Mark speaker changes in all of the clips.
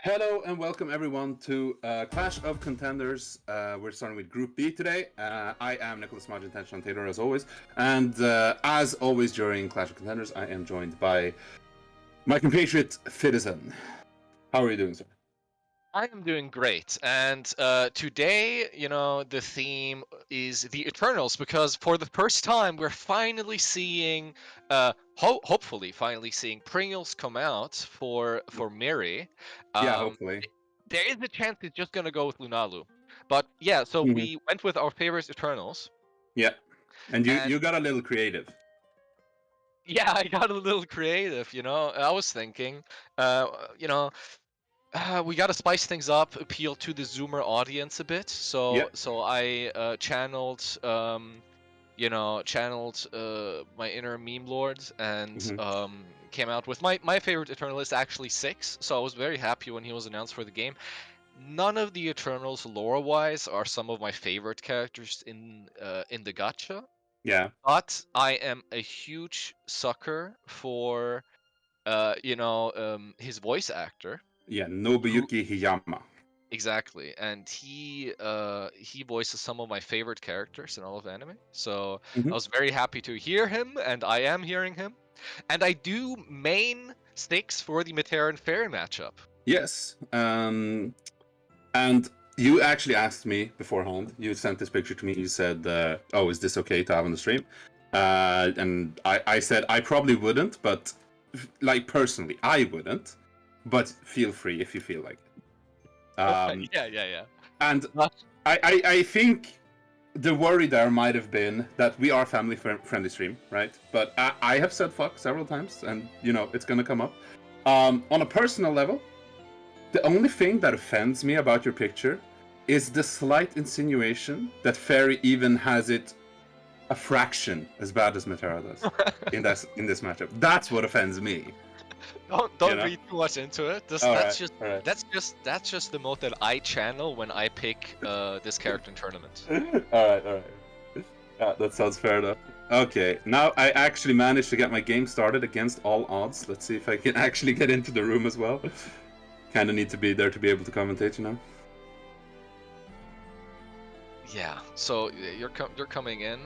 Speaker 1: Hello and welcome everyone to Clash of Contenders. We're starting with Group B today. I am Nicholas Margin Taylor as always, and as always during Clash of Contenders, I am joined by my compatriot Citizen. How are you doing, sir?
Speaker 2: I am doing great, and today, the theme is the Eternals because for the first time we're finally seeing, hopefully, finally seeing Pringles come out for Miri.
Speaker 1: Yeah,
Speaker 2: Um,
Speaker 1: hopefully.
Speaker 2: there is a chance it's just gonna go with Lunalu, but yeah. So
Speaker 1: Hmm.
Speaker 2: we went with our favorite Eternals,
Speaker 1: Yeah, and you
Speaker 2: and
Speaker 1: you got a little creative.
Speaker 2: yeah, I got a little creative. I was thinking, uh, you know. We gotta spice things up, appeal to the Zoomer audience a bit.
Speaker 1: Yeah.
Speaker 2: So I channeled my inner meme lord and
Speaker 1: Hmm.
Speaker 2: came out with my favorite Eternal is actually 6. So I was very happy when he was announced for the game. None of the Eternals lore-wise are some of my favorite characters in the gacha,
Speaker 1: Yeah.
Speaker 2: but I am a huge sucker for his voice actor.
Speaker 1: Yeah.
Speaker 2: Who
Speaker 1: Nobuyuki Hiyama.
Speaker 2: Exactly, and he voices some of my favorite characters in all of anime. So I
Speaker 1: Hmm.
Speaker 2: was very happy to hear him, and I am hearing him. And I do main sticks for the Matera and Fairy matchup.
Speaker 1: Yes. And you actually asked me beforehand. You sent this picture to me. You said, "Oh, is this okay to have on the stream?" And I said I probably wouldn't, but like personally, I wouldn't. But feel free if you feel like it.
Speaker 2: Yeah.
Speaker 1: And
Speaker 2: Not-
Speaker 1: I think the worry there might have been that we are family friendly stream, right? But I have said fuck several times, and it's gonna come up. On a personal level, the only thing that offends me about your picture is the slight insinuation that Fairy even has it a fraction as bad as Matera does in this matchup. That's what offends me.
Speaker 2: don't
Speaker 1: You
Speaker 2: don't
Speaker 1: know?
Speaker 2: read too much into it. This
Speaker 1: All
Speaker 2: that's
Speaker 1: right,
Speaker 2: just
Speaker 1: all right,
Speaker 2: that's just the mode that I channel when I pick this character in tournament.
Speaker 1: all right, all right. Yeah, that sounds fair enough. Okay, now I actually managed to get my game started against all odds. Let's see if I can actually get into the room as well. Kind of need to be there to be able to commentate, you know.
Speaker 2: Yeah. So you're coming in.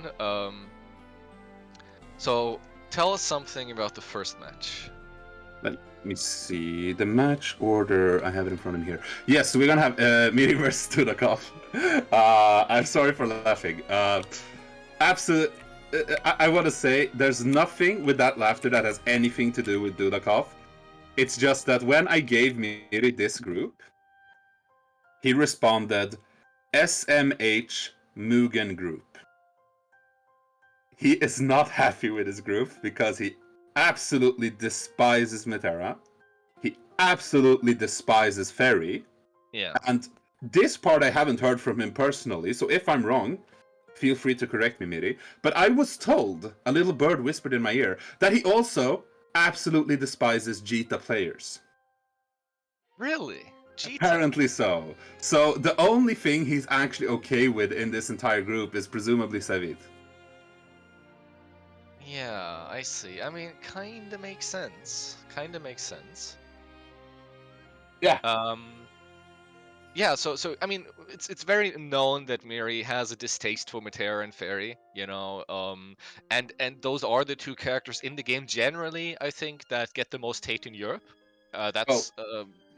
Speaker 2: So tell us something about the first match.
Speaker 1: Let me see the match order. I have it in front of me here. Yes, so we're gonna have Miri versus Dudakov. I'm sorry for laughing. Absolute. I want to say there's nothing with that laughter that has anything to do with Dudakov. It's just that when I gave Miri this group, he responded SMH Mugen Group. He is not happy with his group because he absolutely despises Metera. He absolutely despises Fairy.
Speaker 2: Yeah.
Speaker 1: And this part I haven't heard from him personally, so if I'm wrong, feel free to correct me, Miri. But I was told, a little bird whispered in my ear, that he also absolutely despises Jita players.
Speaker 2: Really? Cheetah?
Speaker 1: Apparently so. So the only thing he's actually okay with in this entire group is presumably Savit.
Speaker 2: Yeah, I see. I mean, kinda makes sense. Kinda makes sense.
Speaker 1: Yeah.
Speaker 2: Um, yeah. So I mean, it's very known that Miri has a distaste for Matera and Fairy. And those are the two characters in the game generally. I think that get the most hate in Europe.
Speaker 1: Oh,
Speaker 2: That's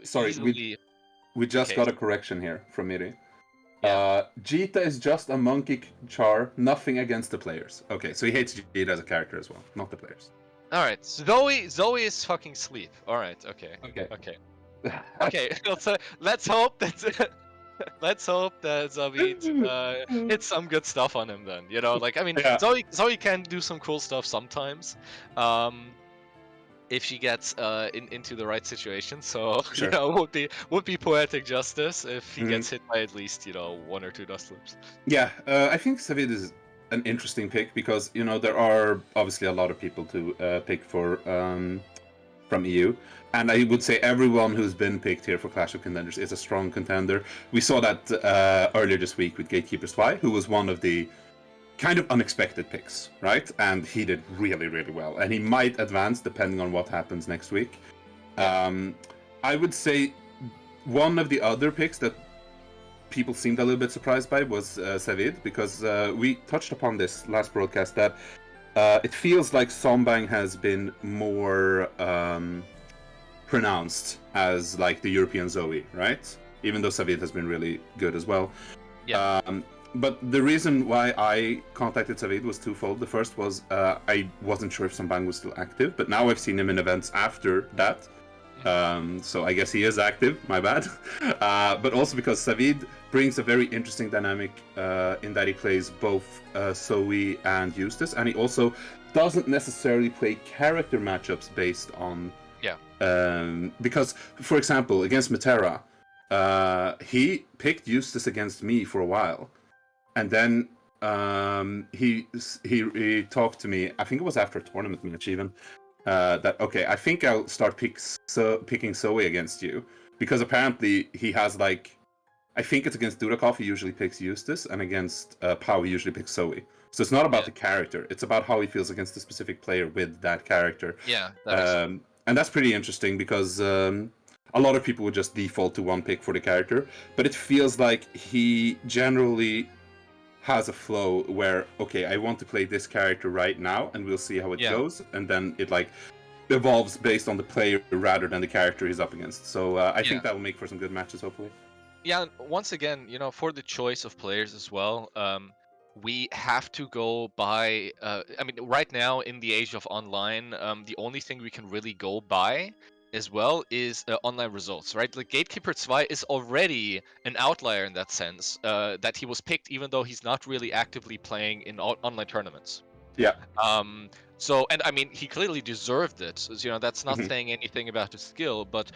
Speaker 1: sorry. We
Speaker 2: easily
Speaker 1: we
Speaker 2: the
Speaker 1: just
Speaker 2: case.
Speaker 1: got a correction here from Miri.
Speaker 2: Yeah.
Speaker 1: Jita is just a monkey char, nothing against the players. Okay, so he hates Jita as a character as well, not the players.
Speaker 2: All right. Zoe is fucking sleep. All right. Okay.
Speaker 1: Okay.
Speaker 2: Okay. Okay. Let's hope that let's hope that Zavid hits some good stuff on him then. Like I mean,
Speaker 1: Yeah,
Speaker 2: Zoe can do some cool stuff sometimes, um, if she gets into the right situation. So
Speaker 1: for sure.
Speaker 2: would be poetic justice if he
Speaker 1: Mhm.
Speaker 2: gets hit by at least one or two dust loops.
Speaker 1: Yeah, I think Savid is an interesting pick because there are obviously a lot of people to pick for from EU, and I would say everyone who's been picked here for Clash of Contenders is a strong contender. We saw that earlier this week with Gatekeeper Spy, who was one of the kind of unexpected picks, right? And he did really, really well, and he might advance depending on what happens next week.
Speaker 2: Yeah.
Speaker 1: I would say one of the other picks that people seemed a little bit surprised by was Savid, because we touched upon this last broadcast that it feels like Sombang has been more pronounced as like the European Zoe, right? Even though Savid has been really good as well.
Speaker 2: Yeah.
Speaker 1: But the reason why I contacted Savid was twofold. The first was I wasn't sure if Sombang was still active, but now I've seen him in events after that. So I guess he is active, my bad. But also because Savid brings a very interesting dynamic in that he plays both Zoe and Eustace, and he also doesn't necessarily play character matchups based on... because, for example, against Matera, he picked Eustace against me for a while, and then he talked to me, I think it was after a tournament match even, that, okay, I think I'll start picking Zoe against you, because apparently he has, like, I think it's against Dudakov he usually picks Eustace, and against Pau he usually picks Zoe. So it's not about the character, it's about how he feels against the specific player with that character.
Speaker 2: Yeah, that makes sense.
Speaker 1: And that's pretty interesting, because a lot of people would just default to one pick for the character, but it feels like he generally has a flow where, okay, I want to play this character right now, and we'll see how it goes, and then it like evolves based on the player rather than the character he's up against. So I think that will make for some good matches, hopefully.
Speaker 2: Yeah, and once again, you know, for the choice of players as well, we have to go by. I mean, right now in the age of online, the only thing we can really go by as well is online results, right? Like Gatekeeper 2 is already an outlier in that sense, that he was picked even though he's not really actively playing in online tournaments.
Speaker 1: Yeah.
Speaker 2: So, and I mean, he clearly deserved it. So, you know, that's not saying anything about his skill, but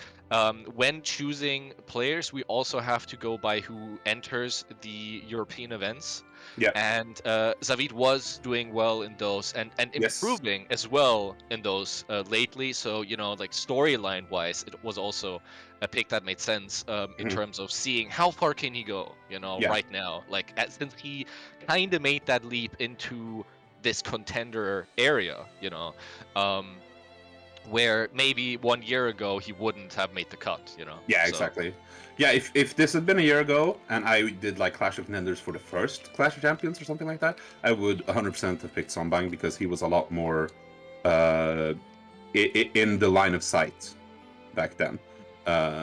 Speaker 2: when choosing players, we also have to go by who enters the European events.
Speaker 1: Yeah.
Speaker 2: And Zavid was doing well in those, and improving as well in those lately. So, you know, like storyline wise, it was also a pick that made sense in terms of seeing how far can he go, you know, right now. Like, since he kind of made that leap into this contender area, you know, where maybe 1 year ago he wouldn't have made the cut, you know.
Speaker 1: Yeah, exactly. Yeah, if this had been a year ago and I did like Clash of Contenders for the first Clash of Champions or something like that, I would 100% have picked Sombang, because he was a lot more in the line of sight back then.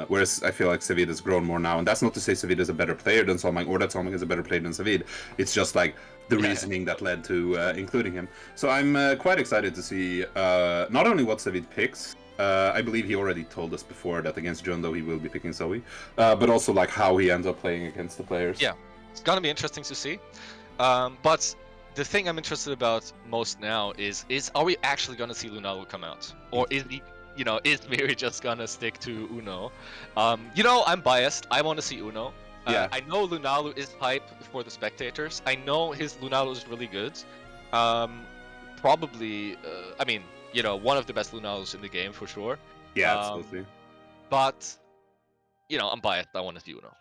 Speaker 1: Whereas I feel like Savid has grown more now, and that's not to say Savid is a better player than Sombang, or that Sombang is a better player than Savid. It's just like the reasoning that led to including him. So I'm quite excited to see not only what Savid picks. I believe he already told us before that against Jundo he will be picking Zoe, but also like how he ends up playing against the players.
Speaker 2: Yeah, it's gonna be interesting to see. But the thing I'm interested about most now is are we actually gonna see Lunalo come out, or is he? You know, is Miri just gonna stick to Uno? You know, I'm biased. I want to see Uno. I know Lunalu is hype for the spectators. I know his Lunalu is really good. Probably, I mean, you know, one of the best Lunalus in the game for sure.
Speaker 1: Yeah, absolutely.
Speaker 2: But, you know, I'm biased. I want to see Uno.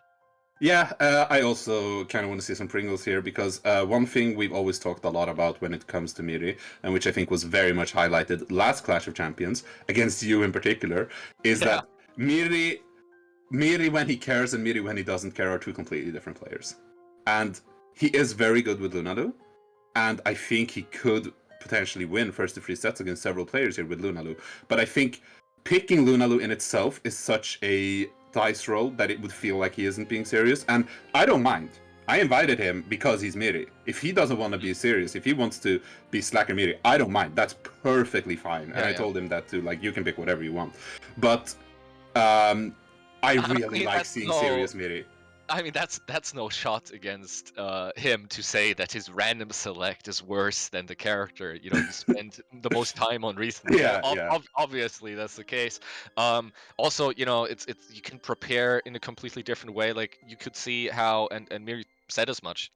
Speaker 1: Yeah, I also kind of want to see some Pringles here, because one thing we've always talked a lot about when it comes to Miri, and which I think was very much highlighted last Clash of Champions, against you in particular, is that Miri when he cares and Miri when he doesn't care are two completely different players. And he is very good with Lunalu, and I think he could potentially win first to 3 sets against several players here with Lunalu. But I think picking Lunalu in itself is such a dice roll that it would feel like he isn't being serious, and I don't mind. I invited him because he's Miri. If he doesn't want to be serious, if he wants to be slacker Miri, I don't mind. That's perfectly fine. And I told him that too, like, you can pick whatever you want. But I really like seeing serious Miri.
Speaker 2: I mean, that's no shot against him to say that his random select is worse than the character, you know, you spend the most time on recently. Obviously, that's the case. Also, you know, it's you can prepare in a completely different way. Like, you could see how, and Miri said as much,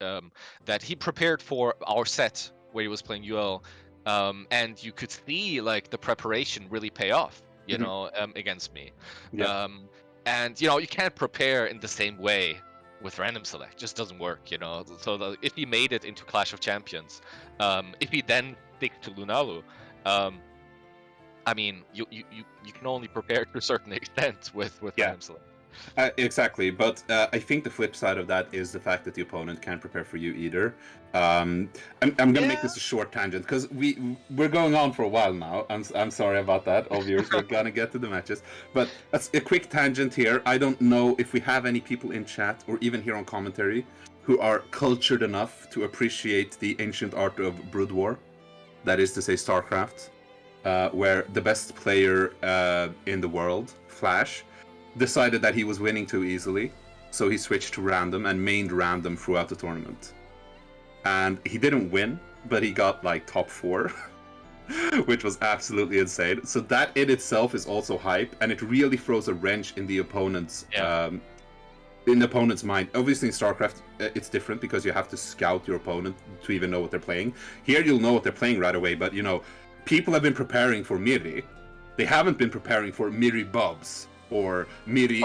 Speaker 2: that he prepared for our set where he was playing UL, and you could see, like, the preparation really pay off, you know, against me. And, you know, you can't prepare in the same way with random select. It just doesn't work, you know. So if he made it into Clash of Champions, if he then sticks to Lunalu, I mean, you can only prepare to a certain extent with random select.
Speaker 1: Exactly, but I think the flip side of that is the fact that the opponent can't prepare for you either. I'm gonna make this a short tangent because we're going on for a while now. I'm sorry about that, all viewers. We're gonna get to the matches, but that's a quick tangent here. I don't know if we have any people in chat or even here on commentary who are cultured enough to appreciate the ancient art of Brood War, that is to say, StarCraft, where the best player in the world, Flash, decided that he was winning too easily, so he switched to random and mained random throughout the tournament. And he didn't win, but he got like top 4, which was absolutely insane. So that in itself is also hype, and it really throws a wrench in the opponent's mind. Obviously in StarCraft it's different because you have to scout your opponent to even know what they're playing. Here you'll know what they're playing right away, but you know, people have been preparing for Miri. They haven't been preparing for Miri Bobs or Miri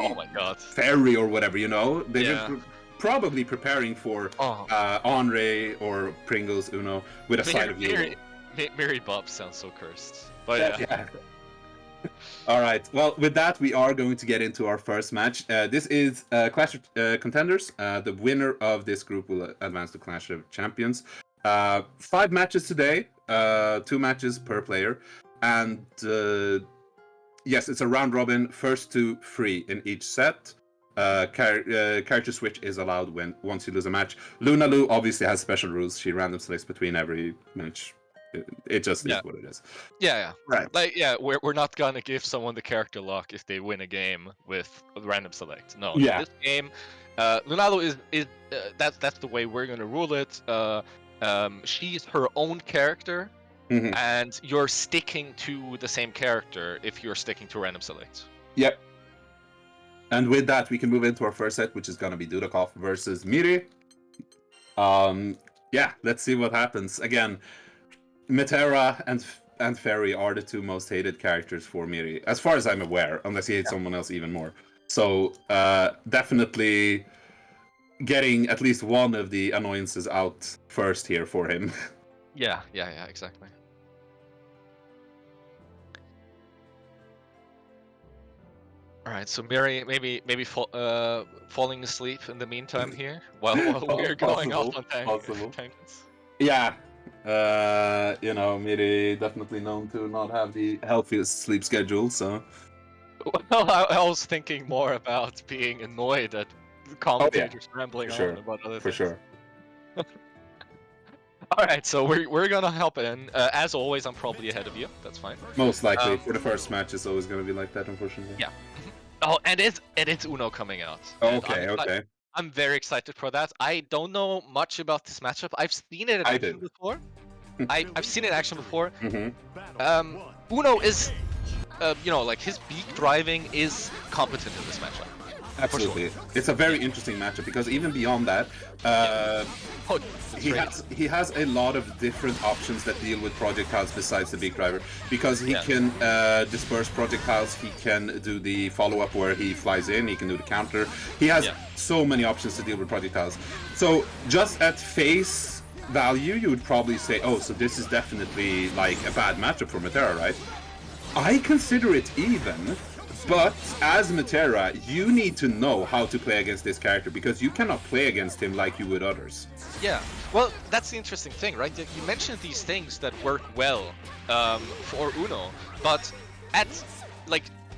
Speaker 1: Fairy or whatever, you know? They've been probably preparing for Henri or Pringles Uno with a side of you.
Speaker 2: Miri Bobs sounds so cursed. But yeah.
Speaker 1: All right. Well, with that, we are going to get into our first match. This is Clash of Contenders. The winner of this group will advance to Clash of Champions. 5 matches today, 2 matches per player, and yes, it's a round robin, first to 3 in each set. Character switch is allowed once you lose a match. Luna Lu obviously has special rules. She random selects between every match. It just is what it is.
Speaker 2: Yeah.
Speaker 1: Right.
Speaker 2: Like, we're not gonna give someone the character lock if they win a game with a random select. No.
Speaker 1: Yeah.
Speaker 2: This game, Lunalu is that's the way we're gonna rule it. She's her own character, and you're sticking to the same character if you're sticking to random select.
Speaker 1: Yep. And with that, we can move into our first set, which is gonna be Dudakov versus Miri. Yeah, let's see what happens. Again, Metera and Fairy are the 2 most hated characters for Miri, as far as I'm aware, unless he hates someone else even more. So definitely getting at least one of the annoyances out first here for him.
Speaker 2: Yeah, exactly. All right, so Miri maybe falling asleep in the meantime here while we're going off on tangents.
Speaker 1: Yeah. You know, Miri definitely known to not have the healthiest sleep schedule, so...
Speaker 2: Well, I was thinking more about being annoyed at commentators rambling on about other things.
Speaker 1: For sure.
Speaker 2: Alright, so we're gonna help in. As always, I'm probably ahead of you. That's fine.
Speaker 1: Most likely. For the first match, it's always gonna be like that, unfortunately.
Speaker 2: Yeah. Oh, and it's Uno coming out.
Speaker 1: Okay.
Speaker 2: I'm very excited for that. I don't know much about this matchup. I've seen it in action before. I've seen it in action before. Uno is, you know, like his beak driving is competent in this matchup.
Speaker 1: Absolutely. Sure. It's a very interesting matchup because even beyond that, he has a lot of different options that deal with projectiles besides the beak driver, because he can disperse projectiles, he can do the follow-up where he flies in, he can do the counter. He has so many options to deal with projectiles. So just at face value, you would probably say, oh, so this is definitely like a bad matchup for Metera, right? I consider it even. But as Metera, you need to know how to play against this character because you cannot play against him like you would others.
Speaker 2: Yeah, well, that's the interesting thing, right? You mentioned these things that work well for Uno, but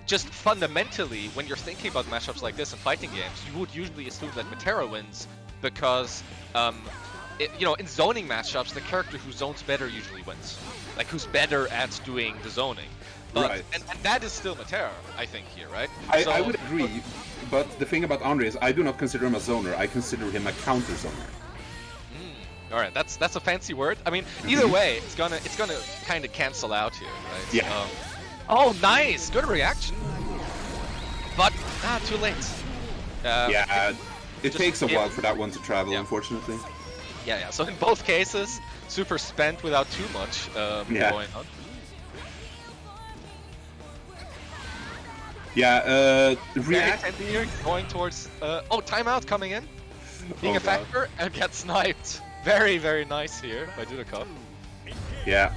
Speaker 2: just fundamentally, when you're thinking about matchups like this in fighting games, you would usually assume that Metera wins because, you know, in zoning matchups, the character who zones better usually wins. Like, who's better at doing the zoning. But, and that is still Metera, I think, here, right?
Speaker 1: I would agree, but the thing about Andre is I do not consider him a zoner, I consider him a counter zoner.
Speaker 2: Alright, that's a fancy word. I mean, either way, it's gonna kind of cancel out here, right?
Speaker 1: Yeah.
Speaker 2: Oh, nice! Good reaction! But, too late.
Speaker 1: It takes a while for that one to travel, unfortunately.
Speaker 2: Yeah, so in both cases, super spent without too much going on.
Speaker 1: React
Speaker 2: here going towards timeout coming in, being a factor and get sniped. Very, very nice here by Dudakov.
Speaker 1: Yeah,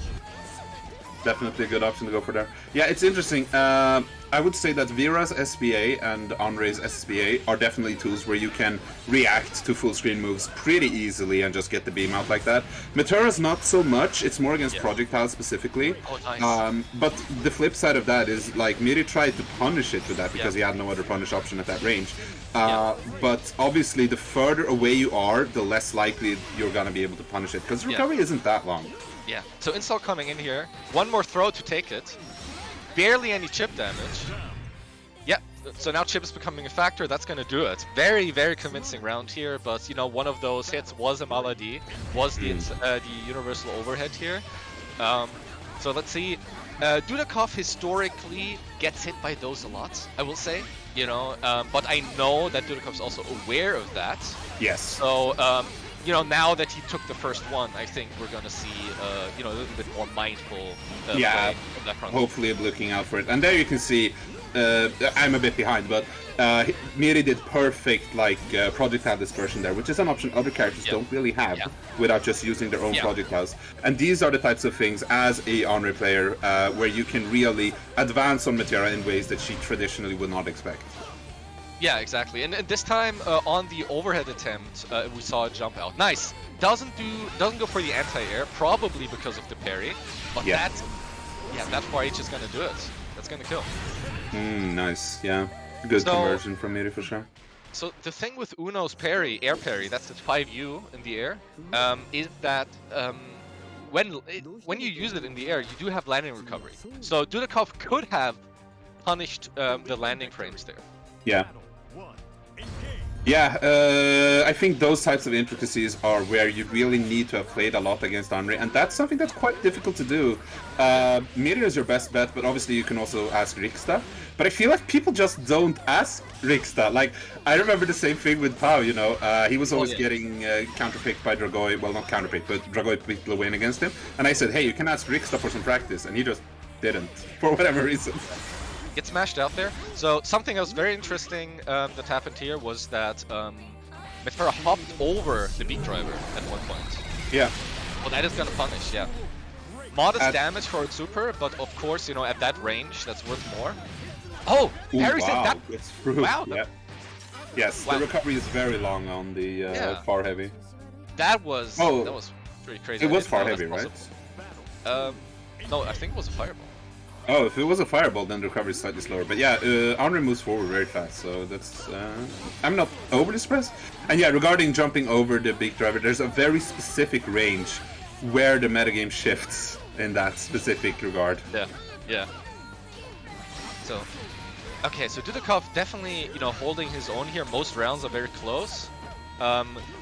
Speaker 1: definitely a good option to go for there. Yeah, it's interesting. I I would say that Vera's SBA and Andre's SBA are definitely tools where you can react to full screen moves pretty easily and just get the beam out like that. Matera's not so much, it's more against projectiles specifically.
Speaker 2: Oh, nice.
Speaker 1: But the flip side of that is, like, Miri tried to punish it with that because he had no other punish option at that range. But obviously, the further away you are, the less likely you're gonna be able to punish it, because recovery isn't that long.
Speaker 2: Yeah, so install coming in here. One more throw to take it. Barely any chip damage. Yeah, so now chip is becoming a factor. That's going to do it. Very, very convincing round here, but, you know, one of those hits was a Maladi, was the universal overhead here. So let's see. Dudakov historically gets hit by those a lot, I will say. You know, but I know that Dudakov's also aware of that.
Speaker 1: Yes.
Speaker 2: So, you know, now that he took the first one, I think we're going to see, you know, a little bit more mindful play on that front.
Speaker 1: Hopefully looking out for it. And there you can see, I'm a bit behind, but Miri did perfect, like, projectile dispersion there, which is an option other characters don't really have without just using their own projectiles. And these are the types of things, as a Andre player, where you can really advance on Matera in ways that she traditionally would not expect.
Speaker 2: Yeah, exactly. And this time on the overhead attempt, we saw a jump out. Nice. Doesn't go for the anti-air, probably because of the parry. But that 4H is gonna do it. That's gonna kill.
Speaker 1: Nice. Yeah. Good conversion from Miri for sure.
Speaker 2: So the thing with Uno's parry, air parry, that's the 5U in the air, is that when you use it in the air, you do have landing recovery. So Dudakov could have punished the landing frames there.
Speaker 1: Yeah. Yeah, I think those types of intricacies are where you really need to have played a lot against Andre, and that's something that's quite difficult to do. Miri is your best bet, but obviously you can also ask Riksta. But I feel like people just don't ask Riksta. Like, I remember the same thing with Pau, you know. He was always getting counterpicked by Dragoi. Well, not counterpicked, but Dragoi picked the win against him. And I said, hey, you can ask Riksta for some practice, and he just didn't, for whatever reason.
Speaker 2: Get smashed out there. So something that was very interesting that happened here was that Matera hopped over the beat driver at one point.
Speaker 1: Yeah.
Speaker 2: Well, that is gonna punish, yeah. Modest damage for its super, but of course, you know, at that range, that's worth more. Oh, parries that.
Speaker 1: It's true.
Speaker 2: Wow.
Speaker 1: Yeah. Yes, the recovery is very long on the far heavy.
Speaker 2: That was pretty crazy.
Speaker 1: It was far heavy, right?
Speaker 2: No, I think it was a fireball.
Speaker 1: Oh, if it was a fireball, then the recovery is slightly slower. But yeah, Andre moves forward very fast, so that's... I'm not overly surprised. And yeah, regarding jumping over the big driver, there's a very specific range where the metagame shifts in that specific regard.
Speaker 2: Yeah. So, okay, so Dudakov definitely, you know, holding his own here. Most rounds are very close.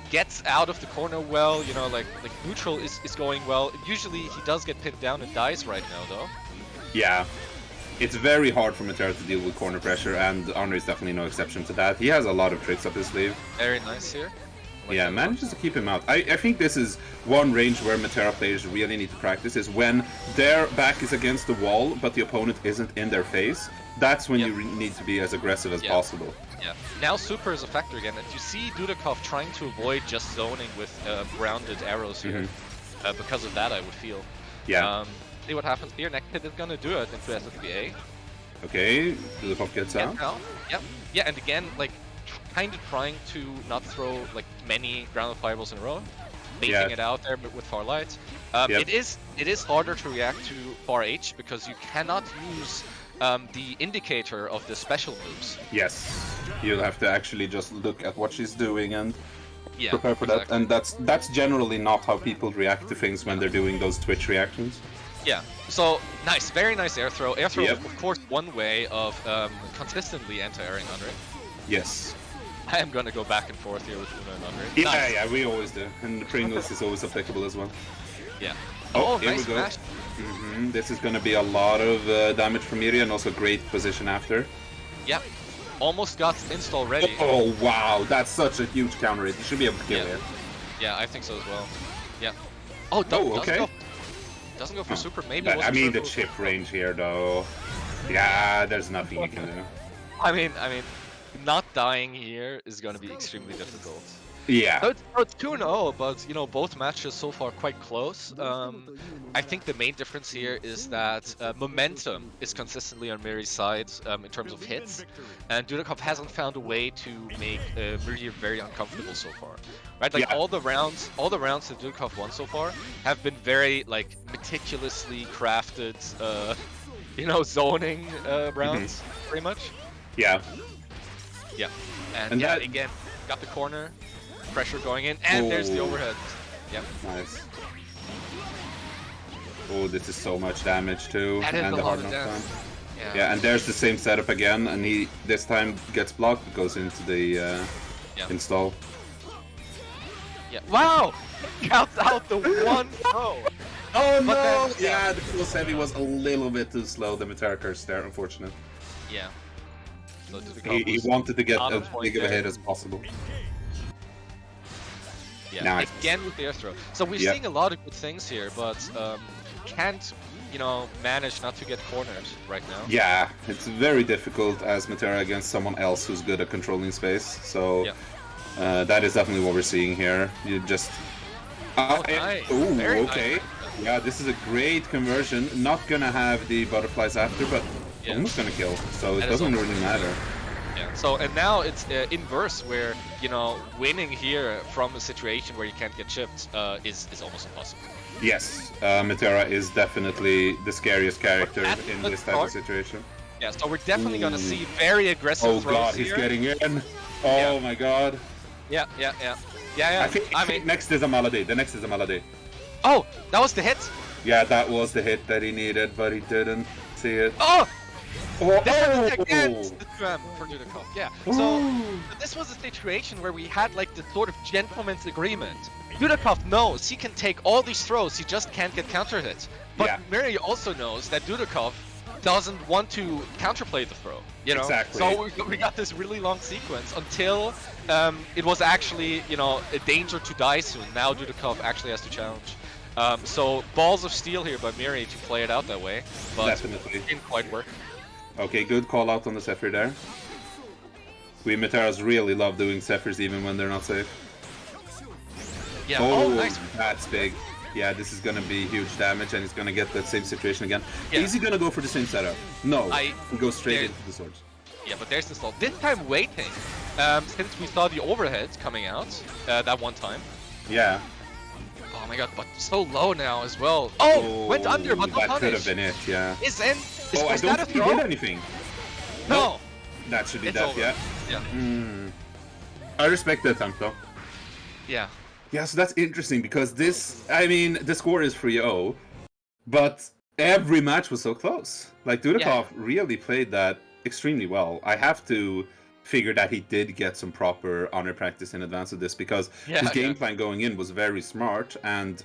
Speaker 2: Gets out of the corner well, you know, like neutral is going well. Usually he does get pinned down and dies right now, though.
Speaker 1: Yeah, it's very hard for Matera to deal with corner pressure, and Andre is definitely no exception to that. He has a lot of tricks up his sleeve.
Speaker 2: Very nice here.
Speaker 1: Yeah, manages to keep him out. I think this is one range where Matera players really need to practice, is when their back is against the wall, but the opponent isn't in their face. That's when you need to be as aggressive as possible.
Speaker 2: Yeah. Now super is a factor again, and you see Dudakov trying to avoid just zoning with grounded arrows here. Because of that, I would feel.
Speaker 1: Yeah.
Speaker 2: See what happens here. Next hit is gonna do it into SSBA.
Speaker 1: Okay, Dudakov gets out.
Speaker 2: Yep. Yeah, and again, like, kind of trying to not throw like many grounded fireballs in a row, baiting it out there with far light. It is harder to react to far H because you cannot use the indicator of the special moves.
Speaker 1: Yes, you'll have to actually just look at what she's doing and prepare for that. And that's generally not how people react to things when they're doing those Twitch reactions.
Speaker 2: Yeah, so nice, very nice air throw. Air throw, of course, one way of consistently anti-airing Andre.
Speaker 1: Yes.
Speaker 2: I am gonna go back and forth here with Uno and Andre.
Speaker 1: Yeah,
Speaker 2: nice.
Speaker 1: Yeah, we always do. And the Pringles is always applicable as well.
Speaker 2: Yeah.
Speaker 1: Oh, here
Speaker 2: nice
Speaker 1: we go. This is gonna be a lot of damage from Miri and also great position after.
Speaker 2: Yep. Almost got install ready.
Speaker 1: Oh, wow, that's such a huge counter hit. You should be able to kill it.
Speaker 2: Yeah, I think so as well. Yeah.
Speaker 1: Okay.
Speaker 2: Doesn't go for super, maybe.
Speaker 1: I mean, the chip range here, though. Yeah, there's nothing you can do.
Speaker 2: I mean, not dying here is going to be extremely difficult.
Speaker 1: Yeah.
Speaker 2: So it's 2-0, but you know both matches so far quite close. I think the main difference here is that momentum is consistently on Miri's side in terms of hits, and Dudikov hasn't found a way to make Miri very uncomfortable so far. Right, like
Speaker 1: Yeah.
Speaker 2: all the rounds that Dudikov won so far have been very like meticulously crafted, you know, zoning rounds, pretty much.
Speaker 1: Yeah.
Speaker 2: Yeah,
Speaker 1: And
Speaker 2: yeah,
Speaker 1: that-
Speaker 2: again, got the corner, pressure going in, and there's the
Speaker 1: Oh.
Speaker 2: overhead. Yep.
Speaker 1: Nice. Oh, this is so much damage too,
Speaker 2: That is
Speaker 1: and
Speaker 2: a
Speaker 1: the
Speaker 2: lot
Speaker 1: hard
Speaker 2: of
Speaker 1: knockdown.
Speaker 2: damage.
Speaker 1: Yeah, and there's the same setup again, and he this time gets blocked, but goes into the install.
Speaker 2: Yeah. Wow! Counts out the one throw.
Speaker 1: Oh
Speaker 2: But
Speaker 1: no!
Speaker 2: then-
Speaker 1: Yeah, the close heavy was a little bit too slow. The Matera curse there, unfortunate.
Speaker 2: Yeah. So Dudikov
Speaker 1: He
Speaker 2: was
Speaker 1: wanted to get
Speaker 2: on
Speaker 1: as
Speaker 2: point
Speaker 1: big of a
Speaker 2: there.
Speaker 1: hit as possible.
Speaker 2: Yeah.
Speaker 1: Nice.
Speaker 2: Again with the air throw. So we're
Speaker 1: Yeah.
Speaker 2: seeing a lot of good things here, but can't, you know, manage not to get cornered right now.
Speaker 1: Yeah, it's very difficult as Matera against someone else who's good at controlling space. So
Speaker 2: Yeah.
Speaker 1: that is definitely what we're seeing here. You just
Speaker 2: nice.
Speaker 1: Ooh,
Speaker 2: Very
Speaker 1: okay.
Speaker 2: nice.
Speaker 1: Yeah, this is a great conversion. Not gonna have the butterflies after, but
Speaker 2: Yeah.
Speaker 1: almost gonna kill. So it
Speaker 2: That is
Speaker 1: doesn't
Speaker 2: almost
Speaker 1: really matter.
Speaker 2: Yeah. So and now it's inverse, where you know winning here from a situation where you can't get chipped is almost impossible.
Speaker 1: Yes, Matera is definitely the scariest character
Speaker 2: That's
Speaker 1: in
Speaker 2: the
Speaker 1: this type of
Speaker 2: start.
Speaker 1: situation.
Speaker 2: Yeah. So we're definitely gonna
Speaker 1: Ooh.
Speaker 2: see very aggressive
Speaker 1: Oh
Speaker 2: throws
Speaker 1: god, he's
Speaker 2: here.
Speaker 1: getting in. Oh
Speaker 2: Yeah.
Speaker 1: my god.
Speaker 2: Yeah.
Speaker 1: I think next is a Malady. The next is a Malady.
Speaker 2: Oh, that was the hit.
Speaker 1: Yeah, that was the hit that he needed, but he didn't see it.
Speaker 2: Oh,
Speaker 1: Oh,
Speaker 2: this is against the tram for Dudikov. Yeah. So
Speaker 1: Ooh.
Speaker 2: this was a situation where we had like the sort of gentleman's agreement. Dudikov knows he can take all these throws, he just can't get counter hits. But
Speaker 1: Yeah.
Speaker 2: Miri also knows that Dudikov doesn't want to counterplay the throw. You know.
Speaker 1: Exactly.
Speaker 2: So we got this really long sequence until it was actually, you know, a danger to die soon. Now Dudikov actually has to challenge. So balls of steel here by Miri to play it out that way, but
Speaker 1: Definitely.
Speaker 2: it didn't quite work.
Speaker 1: Okay, good call out on the Zephyr there. We Materas really love doing Zephyrs even when they're not safe.
Speaker 2: Yeah. Oh, nice.
Speaker 1: That's big. Yeah, this is gonna be huge damage, and he's gonna get that same situation again.
Speaker 2: Yeah.
Speaker 1: Is he gonna go for the same setup? No, he goes straight
Speaker 2: there-
Speaker 1: into the swords.
Speaker 2: Yeah, but there's the stall. This time waiting, since we saw the overhead coming out that one time.
Speaker 1: Yeah.
Speaker 2: Oh my god, but so low now as well. Oh, went under, but not
Speaker 1: that could have
Speaker 2: punished.
Speaker 1: been it. Yeah.
Speaker 2: Is in?
Speaker 1: Oh, I
Speaker 2: Was
Speaker 1: don't
Speaker 2: that a
Speaker 1: think he
Speaker 2: throw?
Speaker 1: did anything.
Speaker 2: No.
Speaker 1: That should be
Speaker 2: It's
Speaker 1: death.
Speaker 2: over.
Speaker 1: Yeah.
Speaker 2: Yeah.
Speaker 1: I respect the attempt though.
Speaker 2: Yeah.
Speaker 1: Yeah, so that's interesting because this, I mean, the score is 3-0, but every match was so close. Like, Dudikov really played that extremely well. I have to figure that he did get some proper honor practice in advance of this because his game plan going in was very smart, and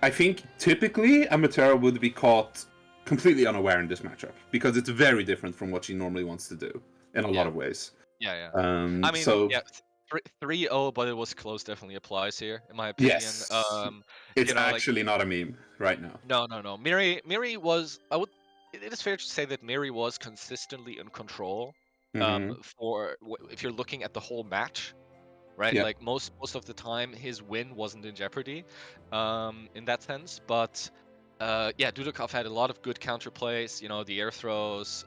Speaker 1: I think typically Amatera would be caught completely unaware in this matchup because it's very different from what she normally wants to do in a lot of ways.
Speaker 2: Yeah.
Speaker 1: I
Speaker 2: I mean, yeah, 3-0, but it was close. Definitely applies here, in my opinion.
Speaker 1: Yes.
Speaker 2: you
Speaker 1: It's
Speaker 2: know, like-
Speaker 1: actually not a meme right now.
Speaker 2: No. Miri was. It is fair to say that Miri was consistently in control.
Speaker 1: Mhm.
Speaker 2: If you're looking at the whole match, right?
Speaker 1: Yeah.
Speaker 2: Like most of the time, his win wasn't in jeopardy, in that sense. But yeah, Dudikov had a lot of good counterplays. You know, the air throws,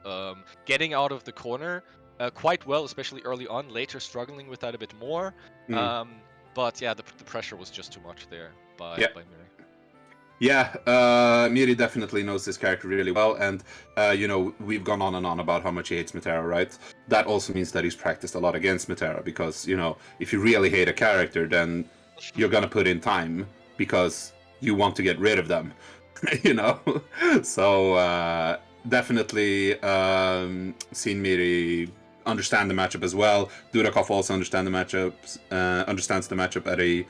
Speaker 2: getting out of the corner quite well, especially early on. Later, struggling with that a bit more. But yeah, the pressure was just too much there by Miri.
Speaker 1: Yeah, Miri definitely knows this character really well, and you know, we've gone on and on about how much he hates Matera, right? That also means that he's practiced a lot against Matera, because, you know, if you really hate a character, then you're gonna put in time, because you want to get rid of them, you know? So, definitely seen Miri understand the matchup as well. Dudikov also understands the matchup at a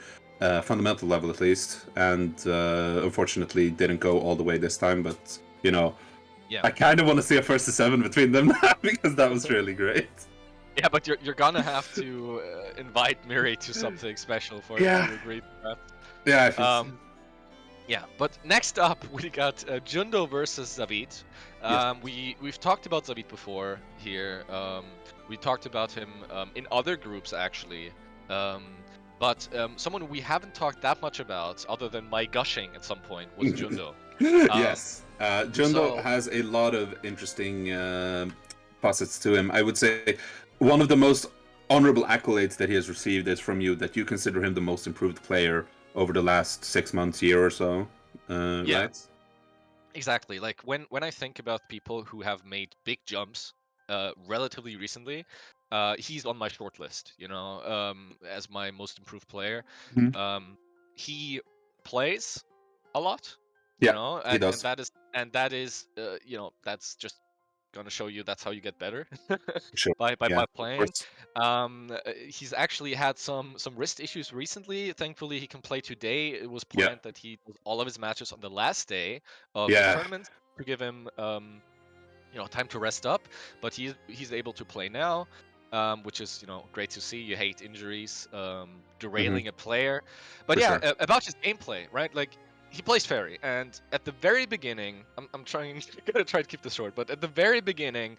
Speaker 1: fundamental level at least, and unfortunately didn't go all the way this time, but you know, I kind of want to see a 1st-7 between them now because that was really great.
Speaker 2: Yeah, but you're gonna have to invite Miri to something special for him to agree to that.
Speaker 1: Yeah, I think so.
Speaker 2: Yeah, but next up we got Jundo versus Zabit. We've talked about Zabit before here. We talked about him in other groups actually. But someone we haven't talked that much about, other than my gushing at some point, was Jundo.
Speaker 1: Yes, Jundo
Speaker 2: so-
Speaker 1: has a lot of interesting facets to him. I would say one of the most honorable accolades that he has received is from you, that you consider him the most improved player over the last 6 months, year or so.
Speaker 2: Yeah.
Speaker 1: Right?
Speaker 2: Exactly. Like when I think about people who have made big jumps relatively recently, he's on my short list, you know, as my most improved player.
Speaker 1: Mhm.
Speaker 2: He plays a lot, you
Speaker 1: Yeah,
Speaker 2: know,
Speaker 1: he
Speaker 2: and
Speaker 1: does.
Speaker 2: that is you know, that's just gonna show you that's how you get better
Speaker 1: Sure.
Speaker 2: by
Speaker 1: Yeah, of
Speaker 2: playing.
Speaker 1: course.
Speaker 2: He's actually had some wrist issues recently. Thankfully, he can play today. It was
Speaker 1: Yeah.
Speaker 2: planned that he does all of his matches on the last day of the
Speaker 1: Yeah.
Speaker 2: tournament to give him you know, time to rest up. But he's able to play now, which is, you know, great to see. You hate injuries derailing a player. But
Speaker 1: For
Speaker 2: yeah,
Speaker 1: sure.
Speaker 2: about his gameplay, right? Like he plays Fairy, and at the very beginning, I'm trying gonna try to keep this short, but at the very beginning,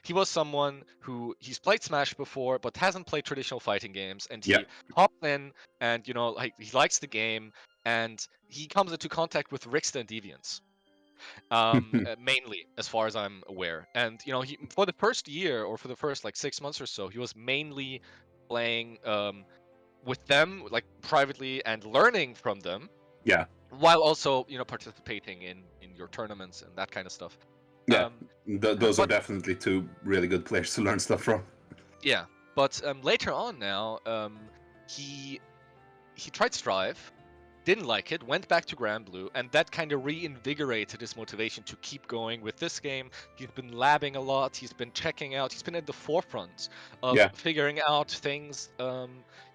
Speaker 2: he was someone who he's played Smash before, but hasn't played traditional fighting games, and
Speaker 1: Yeah.
Speaker 2: he hopped in, and you know, like he likes the game, and he comes into contact with Rixta and Deviants. Mainly, as far as I'm aware. And you know, he for the first year or for the first like 6 months or so, he was mainly playing with them, like privately, and learning from them,
Speaker 1: Yeah.
Speaker 2: while also, you know, participating in your tournaments and that kind of stuff.
Speaker 1: Yeah.
Speaker 2: Um,
Speaker 1: Those are
Speaker 2: but
Speaker 1: definitely two really good players to learn stuff from.
Speaker 2: yeah, but later on now, he tried Strive, didn't like it, went back to Grand Blue, and that kind of reinvigorated his motivation to keep going with this game. He's been labbing a lot, he's been checking out, he's been at the forefront of
Speaker 1: Yeah.
Speaker 2: figuring out things,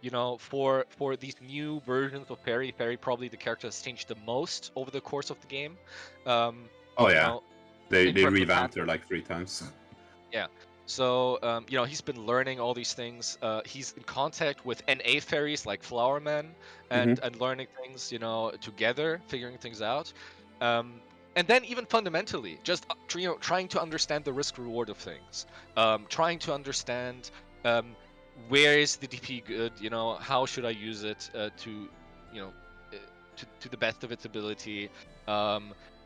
Speaker 2: you know, for these new versions of Fairy. Fairy, probably the character has changed the most over the course of the game.
Speaker 1: Oh
Speaker 2: You
Speaker 1: yeah.
Speaker 2: know,
Speaker 1: They
Speaker 2: in terms of
Speaker 1: revamped her
Speaker 2: patterns.
Speaker 1: like 3 times.
Speaker 2: Yeah. So, you know, he's been learning all these things. He's in contact with NA fairies like Flowerman
Speaker 1: Hmm.
Speaker 2: and learning things, you know, together, figuring things out. And then even fundamentally, just you know, trying to understand the risk reward of things, trying to understand where is the DP good, you know, how should I use it to, you know, to the best of its ability.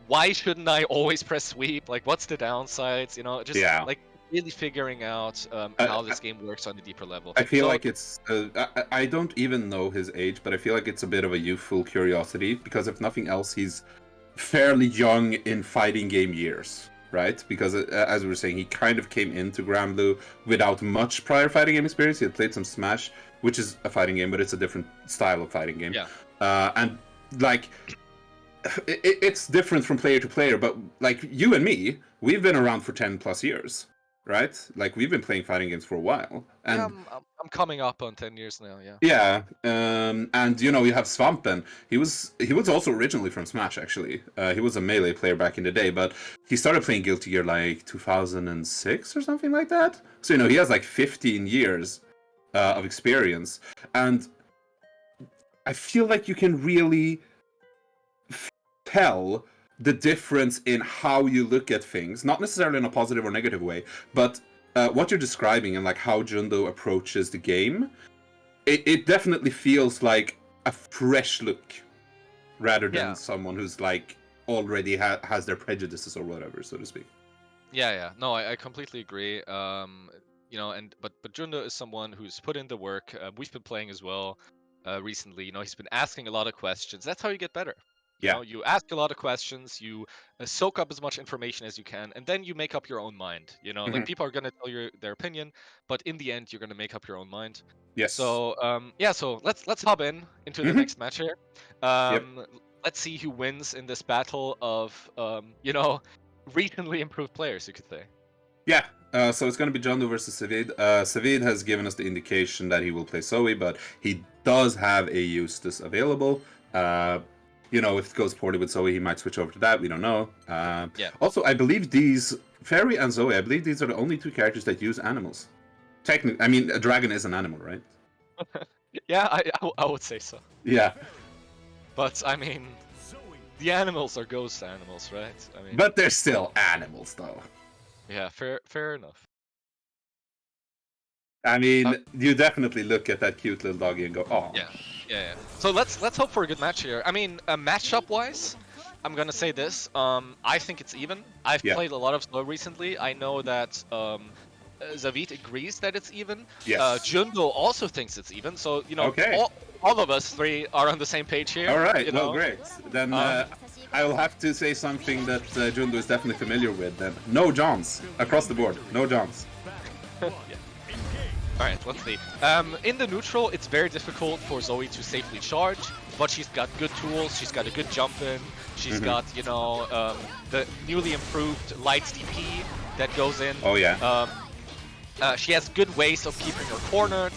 Speaker 2: Why shouldn't I always press sweep? Like, what's the downsides? You know, just
Speaker 1: Yeah.
Speaker 2: like really figuring out
Speaker 1: I,
Speaker 2: how this game works on a deeper level.
Speaker 1: I feel
Speaker 2: So
Speaker 1: like it's. I don't even know his age, but I feel like it's a bit of a youthful curiosity because if nothing else, he's fairly young in fighting game years, right? Because as we were saying, he kind of came into Grand Blue without much prior fighting game experience. He had played some Smash, which is a fighting game, but it's a different style of fighting game.
Speaker 2: yeah,
Speaker 1: And like, it's different from player to player. But like you and me, we've been around for 10+ years, right? Like we've been playing fighting games for a while,
Speaker 2: yeah,
Speaker 1: and
Speaker 2: I'm coming up on 10 years now. Yeah,
Speaker 1: yeah, and you know you have Svampen. He was also originally from Smash actually. He was a melee player back in the day, but he started playing Guilty Gear like 2006 or something like that. So you know he has like 15 years of experience, and I feel like you can really tell the difference in how you look at things, not necessarily in a positive or negative way, but what you're describing and like how Jundo approaches the game. It definitely feels like a fresh look rather than
Speaker 2: yeah,
Speaker 1: someone who's like already has their prejudices or whatever, so to speak.
Speaker 2: yeah. No, I completely agree. You know, and but Jundo is someone who's put in the work. We've been playing as well recently. You know, he's been asking a lot of questions. That's how you get better. You
Speaker 1: Yeah.
Speaker 2: know, you ask a lot of questions, you soak up as much information as you can, and then you make up your own mind. You know, like
Speaker 1: Hmm.
Speaker 2: people are gonna tell you their opinion, but in the end, you're gonna make up your own mind.
Speaker 1: Yes.
Speaker 2: So yeah, so let's hop into the
Speaker 1: Hmm.
Speaker 2: next match here.
Speaker 1: Yep.
Speaker 2: Let's see who wins in this battle of you know, recently improved players, you could say.
Speaker 1: Yeah. So it's going to be John Doe versus Savid. Savid has given us the indication that he will play Zoe, but he does have a Eustace available. You know, if it goes poorly with Zoe, he might switch over to that. We don't know.
Speaker 2: Yeah.
Speaker 1: Also, I believe these Fairy and Zoe. I believe these are the only two characters that use animals. Technically, I mean, a dragon is an animal, right?
Speaker 2: Yeah, I would say so.
Speaker 1: Yeah.
Speaker 2: But I mean, the animals are ghost animals, right? I mean,
Speaker 1: But they're still animals, though.
Speaker 2: yeah, fair enough.
Speaker 1: I mean, you definitely look at that cute little doggy and go, oh.
Speaker 2: Yeah. So let's hope for a good match here. I mean, matchup wise, I'm gonna say this. I think it's even. I've played a lot of Snow recently. I know that Zavid agrees that it's even.
Speaker 1: Yes.
Speaker 2: Jundo also thinks it's even. So you know, all of us three are on the same page here.
Speaker 1: All right.
Speaker 2: You
Speaker 1: well,
Speaker 2: know?
Speaker 1: great. Then I will have to say something that Jundo is definitely familiar with. Then no Johns across the board. No Johns.
Speaker 2: Alright, let's see. In the neutral, it's very difficult for Zoe to safely charge, but she's got good tools, she's got a good jump in, she's got, you know, the newly improved Lights DP that goes in.
Speaker 1: Oh yeah.
Speaker 2: She has good ways of keeping her cornered,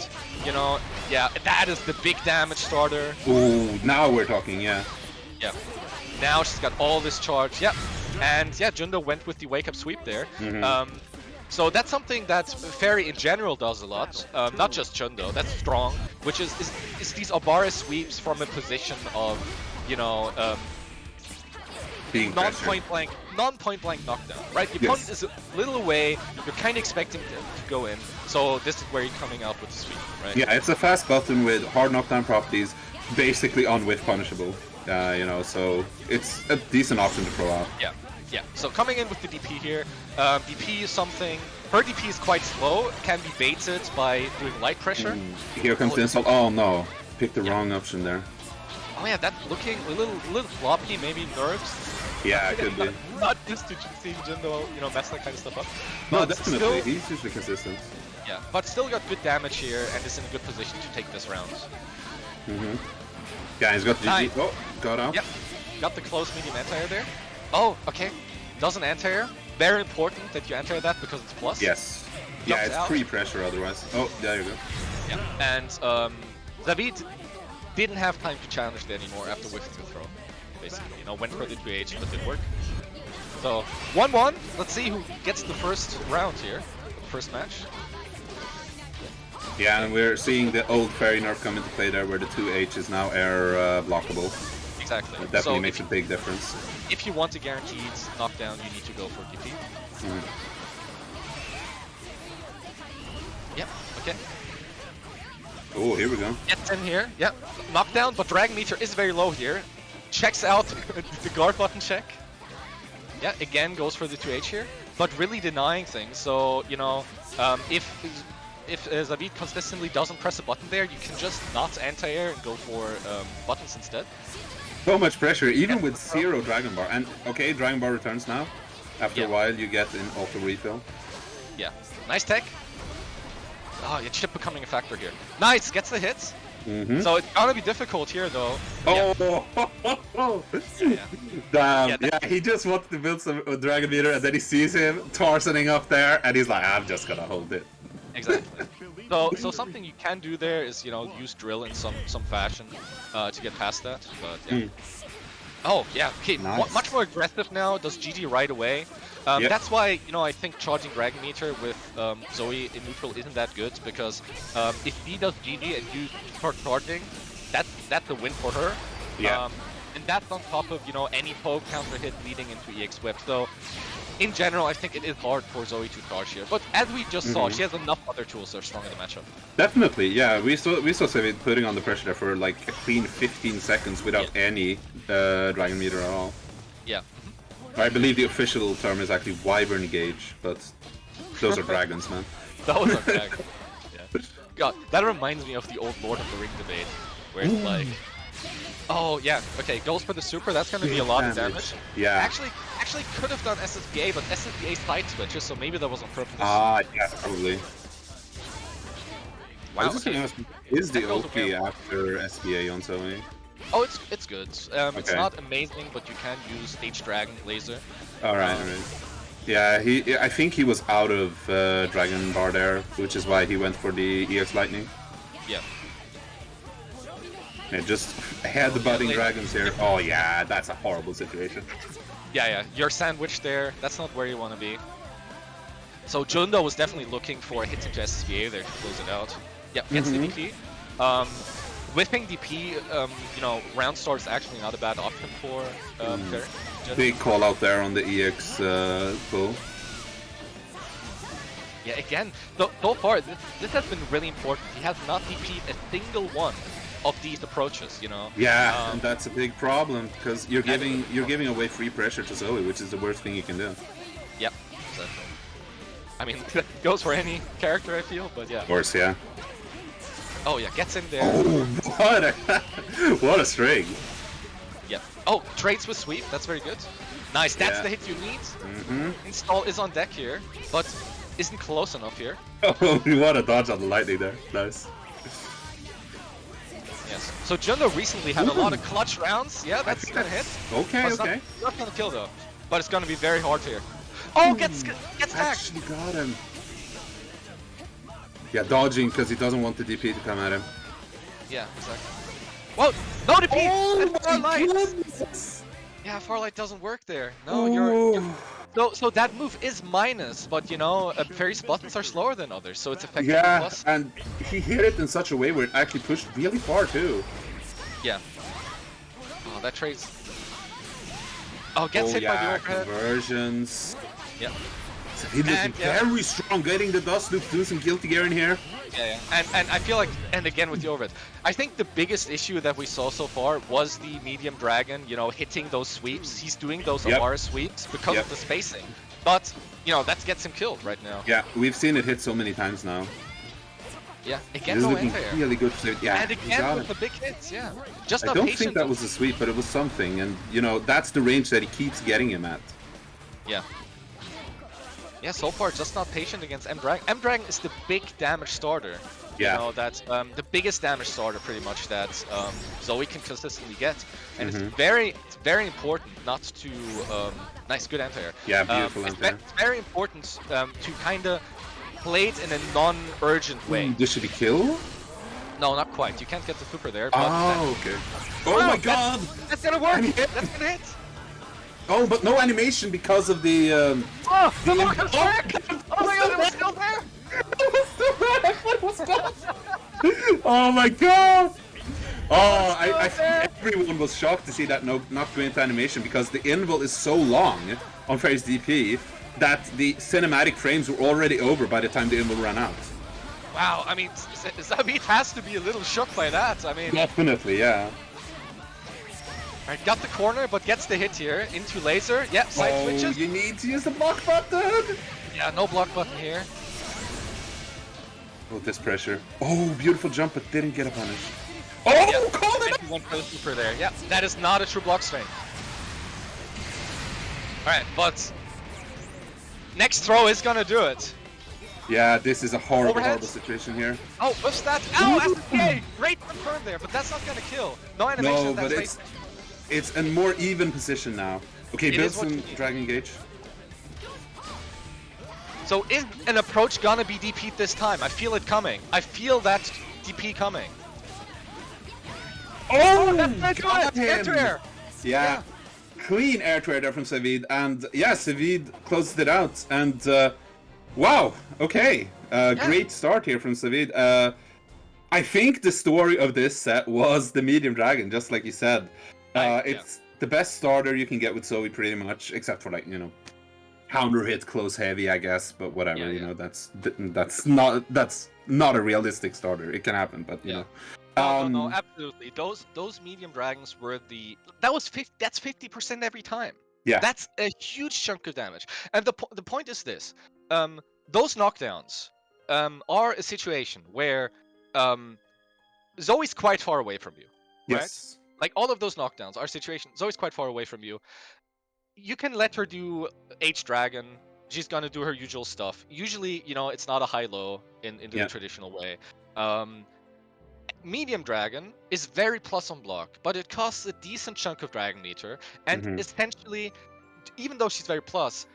Speaker 2: you know, that is the big damage starter.
Speaker 1: Ooh, now we're talking, yeah.
Speaker 2: Yeah. Now she's got all this charge, and Jundo went with the wake-up sweep there. So that's something that Fairy in general does a lot, not just Jundo, that's strong, which is these Obara sweeps from a position of, you know, non-point blank knockdown, right? The opponent is a little away, you're kind of expecting them to go in, so this is where you're coming out with the sweep, right?
Speaker 1: Yeah, it's a fast button with hard knockdown properties, basically on whiff punishable, you know, so it's a decent option to throw out.
Speaker 2: Yeah, so coming in with the DP here, DP is something, her DP is quite slow, can be baited by doing light pressure.
Speaker 1: Here comes the insult, oh no, picked the wrong option there.
Speaker 2: Oh yeah, that's looking a little floppy, maybe nerves.
Speaker 1: Yeah, it could be.
Speaker 2: Not used to seeing Jindo, you know, mess that kind of stuff up.
Speaker 1: No,
Speaker 2: But
Speaker 1: definitely,
Speaker 2: still,
Speaker 1: he's usually consistent.
Speaker 2: yeah, but still got good damage here and is in a good position to take this round.
Speaker 1: Yeah, he's got GG. Oh, got out.
Speaker 2: Yep, got the close medium anti-air there. Oh, okay. Doesn't anti-air. Very important that you anti-air that because it's plus.
Speaker 1: Yes. Yeah, it's free pressure otherwise. Oh, there you go.
Speaker 2: Yeah, and Zavid didn't have time to challenge that anymore after whiffing the throw. Basically, you know, went for the 2H, but didn't work. So, 1-1. Let's see who gets the first round here. The first match.
Speaker 1: Yeah, and we're seeing the old Fairy nerf come into play there where the 2H is now air blockable.
Speaker 2: Exactly.
Speaker 1: It definitely makes a big difference.
Speaker 2: If you want a guaranteed knockdown, you need to go for DP. Yep, okay.
Speaker 1: Oh, here we go.
Speaker 2: Gets in here, yep. Knockdown, but Dragon Meter is very low here. Checks out the guard button check. Yeah, again goes for the 2H here, but really denying things. So, you know, if Zavid consistently doesn't press a button there, you can just not anti-air and go for buttons instead.
Speaker 1: So much pressure, even with 0 Dragon Bar. And okay, Dragon Bar returns now. After a while, you get an auto refill.
Speaker 2: Yeah, nice tech. Oh, your chip becoming a factor here. Nice, gets the hits. So it's gonna be difficult here, though.
Speaker 1: Oh! Damn, yeah, he just wanted to build some Dragon Meter, and then he sees him Tarsoning up there, and he's like, I'm just gonna hold it.
Speaker 2: Exactly. So something you can do there is, you know, use drill in some fashion to get past that. But yeah. Oh yeah, okay,
Speaker 1: nice.
Speaker 2: Much more aggressive now. Does GG right away. That's why, you know, I think charging Dragon Meter with Zoe in neutral isn't that good, because if he does GG and you start charging, that's a win for her.
Speaker 1: Yeah.
Speaker 2: And that's on top of, you know, any poke counter hit leading into EX whip. So in general, I think it is hard for Zoe to charge here. But as we just saw, she has enough other tools that are strong in the matchup.
Speaker 1: Definitely, yeah. We saw Zavid putting on the pressure there for like a clean 15 seconds without any Dragon Meter at all.
Speaker 2: Yeah.
Speaker 1: I believe the official term is actually Wyvern Gauge, but those are dragons, man.
Speaker 2: Those are dragons. Yeah. God, that reminds me of the old Lord of the Ring debate, where it's like, oh yeah, okay, goes for the super, that's gonna be a lot of damage.
Speaker 1: Yeah.
Speaker 2: Actually could have done SSBA, but SSBA side switches, so maybe that was on purpose.
Speaker 1: Ah, yeah, probably.
Speaker 2: Wow.
Speaker 1: Is the Oki after SBA on Zoe?
Speaker 2: Oh, it's good. It's not amazing, but you can use H-Dragon laser.
Speaker 1: Alright. Yeah, I think he was out of Dragon Bar there, which is why he went for the EX Lightning.
Speaker 2: Yeah.
Speaker 1: Yeah, just headbutting dragons here. Oh yeah, that's a horrible situation.
Speaker 2: Yeah, you're sandwiched there. That's not where you want to be. So Jundo was definitely looking for a hit into SSBA there to close it out. Yep, gets the DP. Whipping DP, you know, round start is actually not a bad option for Fairy.
Speaker 1: Big call out there on the EX pull.
Speaker 2: Yeah, again, so far, this has been really important. He has not DP'd a single one of these approaches, you know?
Speaker 1: Yeah, and that's a big problem, because you're giving away free pressure to Zoe, which is the worst thing you can do.
Speaker 2: Yep, exactly. I mean, that goes for any character, I feel, but yeah.
Speaker 1: Of course, yeah.
Speaker 2: Oh yeah, gets in there.
Speaker 1: Oh, what a string.
Speaker 2: Yep. Oh, trades with sweep, that's very good. Nice, that's the hit you need. Install is on deck here, but isn't close enough here.
Speaker 1: Oh, what a dodge on the lightning there. Nice.
Speaker 2: Yes. So Jundo recently had a lot of clutch rounds. Yeah, that's gonna hit.
Speaker 1: Okay, okay.
Speaker 2: Not gonna kill though, but it's gonna be very hard here. Oh, gets tagged.
Speaker 1: Actually got him. Yeah, dodging because he doesn't want the DP to come at him.
Speaker 2: Yeah, exactly. Whoa, no DP!
Speaker 1: Oh
Speaker 2: Farlight!
Speaker 1: goodness!
Speaker 2: Yeah, Farlight doesn't work there. No, you're so that move is minus, but you know, Fairy's buttons are slower than others, so it's effectively plus.
Speaker 1: And he hit it in such a way where it actually pushed really far too.
Speaker 2: Yeah. Oh, that trades. Oh, gets hit by the overhead.
Speaker 1: Conversions.
Speaker 2: Yep.
Speaker 1: So he's looking very strong, getting the dust loop, do some guilty gear in here.
Speaker 2: Yeah, and I feel like, and again with the overhead, I think the biggest issue that we saw so far was the medium dragon, you know, hitting those sweeps. He's doing those Amara sweeps because of the spacing. But, you know, that gets him killed right now.
Speaker 1: Yeah, we've seen it hit so many times now.
Speaker 2: Yeah, again, no anti-air.
Speaker 1: Really good. Yeah,
Speaker 2: and again with the big hits, yeah. Just not
Speaker 1: I don't
Speaker 2: patient
Speaker 1: think that was a sweep, but it was something, and, you know, that's the range that he keeps getting him at.
Speaker 2: Yeah. Yeah, so far just not patient against M-Dragon. M-Dragon is the big damage starter.
Speaker 1: Yeah.
Speaker 2: You know, that's the biggest damage starter pretty much that Zoe can consistently get. And it's very important not to... nice, good anti-air.
Speaker 1: Yeah, beautiful anti-air.
Speaker 2: It's very important to kind of play it in a non-urgent way.
Speaker 1: This should be kill?
Speaker 2: No, not quite. You can't get the super there. But
Speaker 1: okay. Oh my god!
Speaker 2: That's gonna work! That's gonna hit!
Speaker 1: Oh, but no animation because of the...
Speaker 2: Oh, the look is back! Oh my god, it was still there!
Speaker 1: What was that? Oh my god! Oh, I think everyone was shocked to see that not go into animation because the invul is so long on Fairy's DP that the cinematic frames were already over by the time the invul ran out.
Speaker 2: Wow, I mean, Zabit has to be a little shocked by that. I mean...
Speaker 1: Definitely, yeah.
Speaker 2: Alright, got the corner, but gets the hit here into laser. Yep, side switches.
Speaker 1: You need to use the block button!
Speaker 2: Yeah, no block button here.
Speaker 1: Oh, this pressure. Oh, beautiful jump, but didn't get a punish. Oh, call it!
Speaker 2: One for the super there. Yeah, that is not a true block strain. Alright, but next throw is gonna do it.
Speaker 1: Yeah, this is a horrible situation here.
Speaker 2: Oh, what's that? Ow, SPA! Great confirm there, but that's not gonna kill. No animation.
Speaker 1: No, but it's a more even position now. Okay, build some Dragon Gauge.
Speaker 2: So is an approach gonna be DP'd this time? I feel it coming. I feel that DP coming.
Speaker 1: Oh,
Speaker 2: that's good! Air to air!
Speaker 1: Yeah. Clean air to air there from Savid, and yeah, Savid closed it out, and wow, okay. Great start here from Savid. I think the story of this set was the medium dragon, just like you said. It's the best starter you can get with Zoe pretty much, except for like, you know, counter hit close heavy, I guess, but whatever, you know, that's not a realistic starter. It can happen, but you know.
Speaker 2: No, absolutely. Those medium dragons were that's 50% every time.
Speaker 1: Yeah.
Speaker 2: That's a huge chunk of damage. And the point is this. Those knockdowns are a situation where Zoe's quite far away from you. Right?
Speaker 1: Yes.
Speaker 2: Like all of those knockdowns are situations. Zoe's quite far away from you. You can let her do H-Dragon. She's gonna do her usual stuff. Usually, you know, it's not a high-low in the traditional way. Medium Dragon is very plus on block, but it costs a decent chunk of Dragon meter, and essentially, even though she's very plus,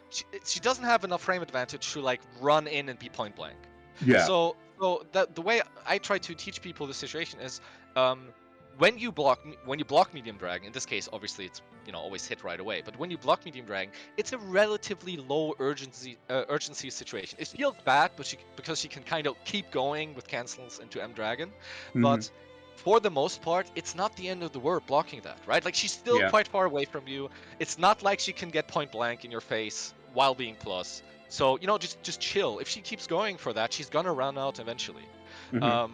Speaker 2: she doesn't have enough frame advantage to like run in and be point blank.
Speaker 1: Yeah.
Speaker 2: So the way I try to teach people the situation is, when you block medium dragon, in this case obviously it's, you know, always hit right away, but when you block medium dragon, it's a relatively low urgency situation. It feels bad, but because she can kind of keep going with cancels into M dragon, but for the most part it's not the end of the world blocking that, right? Like she's still quite far away from you. It's not like she can get point blank in your face while being plus. So just chill. If she keeps going for that, she's gonna run out eventually.
Speaker 1: Mhm.
Speaker 2: Um,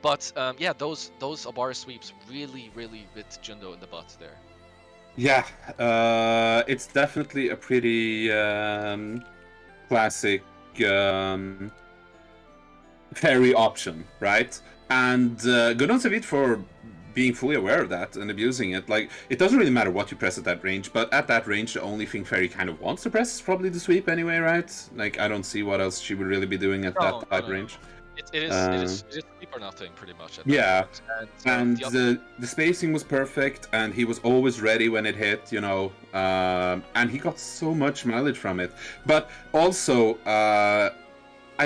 Speaker 2: but yeah, those Abara sweeps really bit Jundo in the butt there.
Speaker 1: Yeah, it's definitely a pretty classic ferry option, right? And good on Savit for being fully aware of that and abusing it. Like, it doesn't really matter what you press at that range, but at that range, the only thing Fairy kind of wants to press is probably the sweep anyway, right? Like, I don't see what else she would really be doing at that type range.
Speaker 2: It is sweep or nothing pretty much at that
Speaker 1: Yeah,
Speaker 2: point.
Speaker 1: and
Speaker 2: the
Speaker 1: the spacing was perfect, and he was always ready when it hit, you know, and he got so much mileage from it. But also,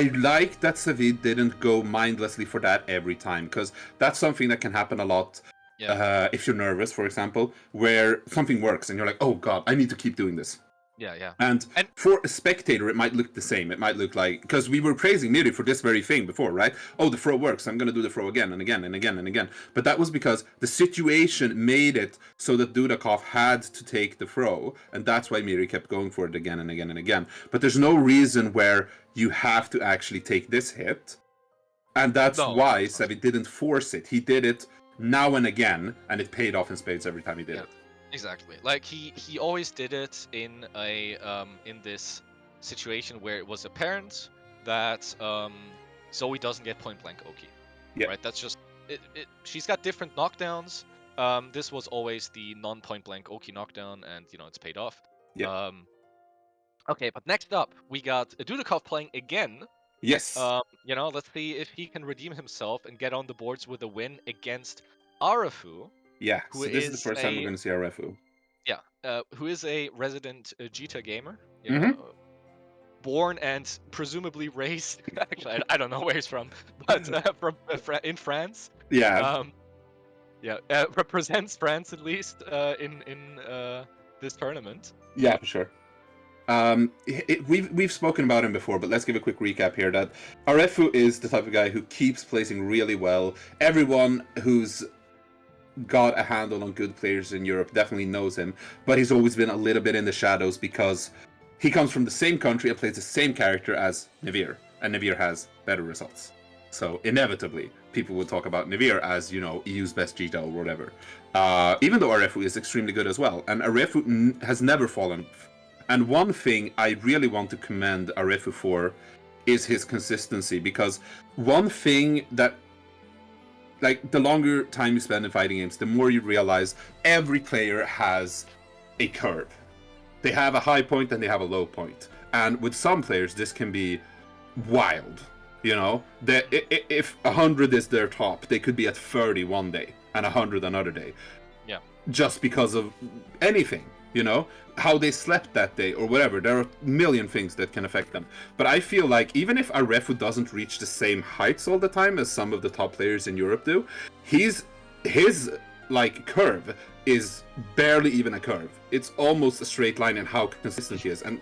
Speaker 1: I like that Savid didn't go mindlessly for that every time, because that's something that can happen a lot.
Speaker 2: Yeah.
Speaker 1: If you're nervous, for example, where something works and you're like, oh god, I need to keep doing this.
Speaker 2: Yeah.
Speaker 1: And for a spectator, it might look the same. It might look like, because we were praising Miri for this very thing before, right? Oh, the throw works. I'm going to do the throw again and again and again and again. But that was because the situation made it so that Dudakov had to take the throw. And that's why Miri kept going for it again and again and again. But there's no reason where you have to actually take this hit. And that's why Sevi didn't force it. He did it now and again, and it paid off in spades every time he did it.
Speaker 2: Exactly. Like he always did it in a in this situation where it was apparent that Zoe doesn't get point blank Oki.
Speaker 1: Yeah.
Speaker 2: Right. That's just it. She's got different knockdowns. This was always the non-point blank Oki knockdown, and it's paid off.
Speaker 1: Yeah.
Speaker 2: Okay, but next up we got Dudakov playing again.
Speaker 1: Yes.
Speaker 2: Let's see if he can redeem himself and get on the boards with a win against Arafu.
Speaker 1: Yeah, so this is the first time we're going to see Arafu.
Speaker 2: Yeah, who is a resident Jita gamer.
Speaker 1: Mm-hmm.
Speaker 2: Born and presumably raised. Actually, I don't know where he's from, but in France.
Speaker 1: Yeah.
Speaker 2: Represents France at least in this tournament.
Speaker 1: Yeah, for sure. We've spoken about him before, but let's give a quick recap here. That Arefu is the type of guy who keeps placing really well. Everyone who's got a handle on good players in Europe definitely knows him, but he's always been a little bit in the shadows because he comes from the same country and plays the same character as Navir, and Navir has better results. So inevitably, people will talk about Navir as, EU's best Jita or whatever. Even though Arefu is extremely good as well, and Arefu has never fallen. And one thing I really want to commend Arefu for is his consistency, because one thing that, like, the longer time you spend in fighting games, the more you realize every player has a curve. They have a high point and they have a low point. And with some players, this can be wild. If 100 is their top, they could be at 30 one day and 100 another day.
Speaker 2: Yeah.
Speaker 1: Just because of anything, how they slept that day or whatever. There are a million things that can affect them. But I feel like even if Arefu doesn't reach the same heights all the time as some of the top players in Europe do, his curve is barely even a curve. It's almost a straight line in how consistent he is. And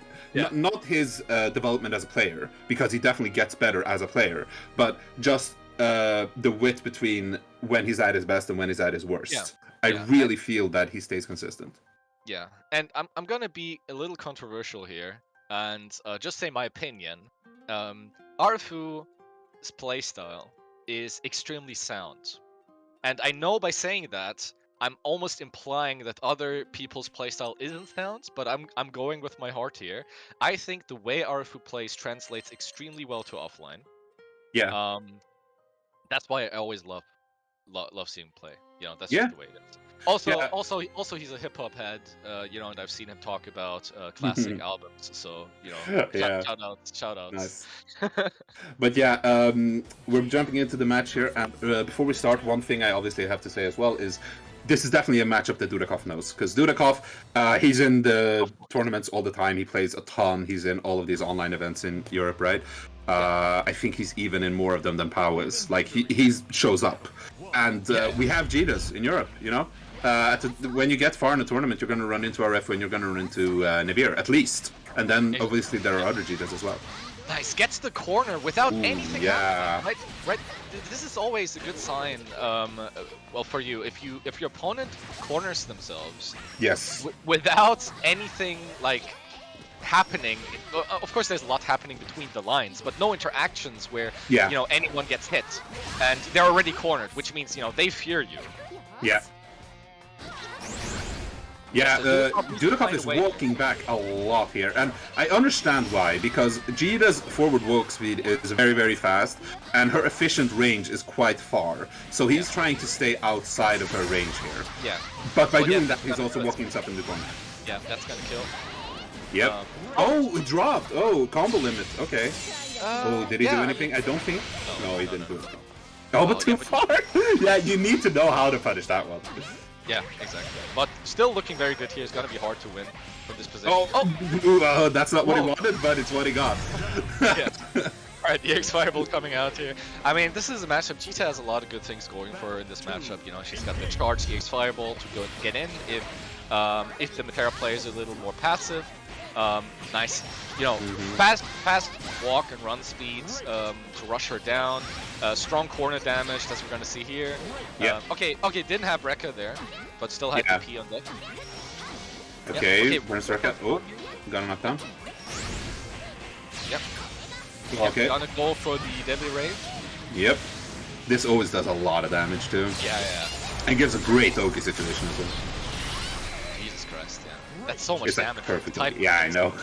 Speaker 1: not his development as a player, because he definitely gets better as a player, but just the width between when he's at his best and when he's at his worst. I really feel that he stays consistent.
Speaker 2: Yeah, and I'm gonna be a little controversial here and just say my opinion. Arafu's playstyle is extremely sound, and I know by saying that I'm almost implying that other people's playstyle isn't sound, but I'm going with my heart here. I think the way Arafu plays translates extremely well to offline.
Speaker 1: Yeah.
Speaker 2: That's why I always love seeing him play. That's just the way it is. Also, he's a hip hop head, and I've seen him talk about classic albums. So, shout outs.
Speaker 1: Nice. But we're jumping into the match here, and before we start, one thing I obviously have to say as well is this is definitely a matchup that Dudakov knows, because Dudakov, he's in the tournaments all the time. He plays a ton. He's in all of these online events in Europe, right? I think he's even in more of them than Pau is. Like, he shows up. And we have Jitas in Europe, when you get far in a tournament, you're going to run into Arefu and you're going to run into Navir, at least. And then, obviously, there are other Jitas as well.
Speaker 2: Nice, gets the corner without anything
Speaker 1: happening.
Speaker 2: Right. This is always a good sign, for you. If your opponent corners themselves...
Speaker 1: Yes.
Speaker 2: Without anything, happening. Of course, there's a lot happening between the lines, but no interactions where
Speaker 1: Yeah.
Speaker 2: you know anyone gets hit, and they're already cornered, which means you know they fear you.
Speaker 1: Yeah. Yeah,
Speaker 2: so
Speaker 1: Dudikoff
Speaker 2: find
Speaker 1: is
Speaker 2: a way.
Speaker 1: walking back a lot here, and I understand why, because Jita's forward walk speed is very, very fast, and her efficient range is quite far, so he's trying to stay outside of her range here.
Speaker 2: Yeah.
Speaker 1: But by
Speaker 2: Well,
Speaker 1: doing
Speaker 2: yeah,
Speaker 1: that, he's also walking up in the corner.
Speaker 2: Yeah, that's gonna kill.
Speaker 1: Yep. Oh, it dropped! Oh, combo limit, okay. Oh, did he do
Speaker 2: yeah,
Speaker 1: anything? I don't think. No, he didn't do it. Oh,
Speaker 2: Oh,
Speaker 1: but too
Speaker 2: yeah, but-
Speaker 1: far! Yeah, you need to know how to punish that one.
Speaker 2: Yeah, exactly. But still looking very good here. It's gonna be hard to win from this position.
Speaker 1: Oh, that's not what he
Speaker 2: Whoa.
Speaker 1: wanted, but it's what he got.
Speaker 2: Yeah. Alright, the X-Fireball coming out here. I mean, this is a matchup. Cheetah has a lot of good things going for her in this matchup. You know, she's got the charge, the X-Fireball to go and get in if the Matera player is a little more passive. Nice, you know, fast walk and run speeds to rush her down. Strong corner damage, that's what we're gonna see here.
Speaker 1: Yeah.
Speaker 2: Okay, didn't have Rekka there, but still had
Speaker 1: Yeah.
Speaker 2: DP on deck.
Speaker 1: Okay,
Speaker 2: okay,
Speaker 1: burn circuit. Oh, got a knockdown.
Speaker 2: Yep.
Speaker 1: Okay.
Speaker 2: Gonna go for the Deadly Rave.
Speaker 1: Yep. This always does a lot of damage too.
Speaker 2: Yeah.
Speaker 1: And gives a great Oki situation as well.
Speaker 2: Jesus Christ, yeah. That's so much
Speaker 1: It's like
Speaker 2: damage.
Speaker 1: perfect.
Speaker 2: Type
Speaker 1: Yeah, I know.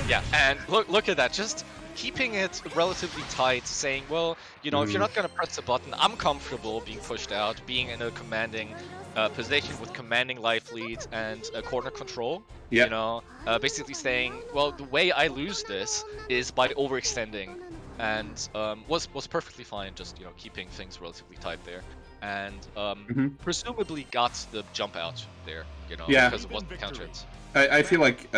Speaker 2: Yeah, and look at that. Just keeping it relatively tight, saying, well, you know, if you're not gonna press the button, I'm comfortable being pushed out, being in a commanding position with commanding life leads and corner control.
Speaker 1: Yeah.
Speaker 2: You know, basically saying, well, the way I lose this is by overextending, and was perfectly fine. Just you know, keeping things relatively tight there, and presumably got the jump out there. You know,
Speaker 1: Yeah.
Speaker 2: because it wasn't countered.
Speaker 1: I feel like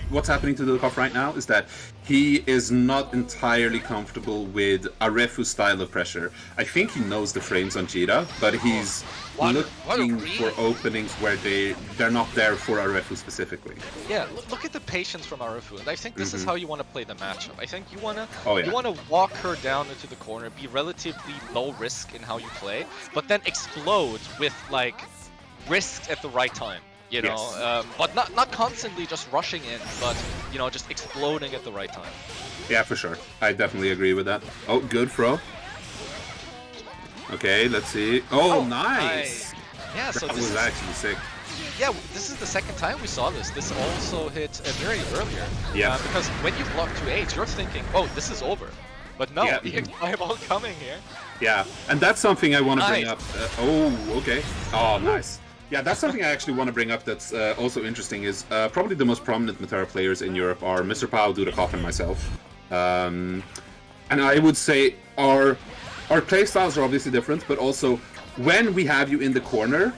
Speaker 1: what's happening to Dudikoff right now is that he is not entirely comfortable with Arefu's style of pressure. I think he knows the frames on Jita, but he's
Speaker 2: What a
Speaker 1: looking
Speaker 2: read.
Speaker 1: for openings where they're not there for Arefu specifically.
Speaker 2: Yeah, look at the patience from Arufu, and I think this is how you want to play the matchup. I think you wanna
Speaker 1: Oh, yeah.
Speaker 2: you wanna walk her down into the corner, be relatively low risk in how you play, but then explode with like risk at the right time. You know,
Speaker 1: Yes.
Speaker 2: but not constantly just rushing in, but you know, just exploding at the right time.
Speaker 1: Yeah, for sure. I definitely agree with that. Oh, good throw. Okay, let's see. Oh, nice!
Speaker 2: Yeah, so
Speaker 1: That
Speaker 2: this
Speaker 1: was
Speaker 2: is
Speaker 1: actually sick.
Speaker 2: yeah, this is the second time we saw this. This also hit very earlier.
Speaker 1: Yeah.
Speaker 2: Because when you block 2H, you're thinking, oh, this is over. But no,
Speaker 1: Yeah.
Speaker 2: the fireball coming here.
Speaker 1: Yeah, and that's something I want to bring
Speaker 2: Nice.
Speaker 1: up. Oh, okay. Oh, nice. Yeah, that's something I actually want to bring up that's also interesting is probably the most prominent Matera players in Europe are Mr. Pao, Dudikoff, and myself. And I would say our playstyles are obviously different, but also when we have you in the corner,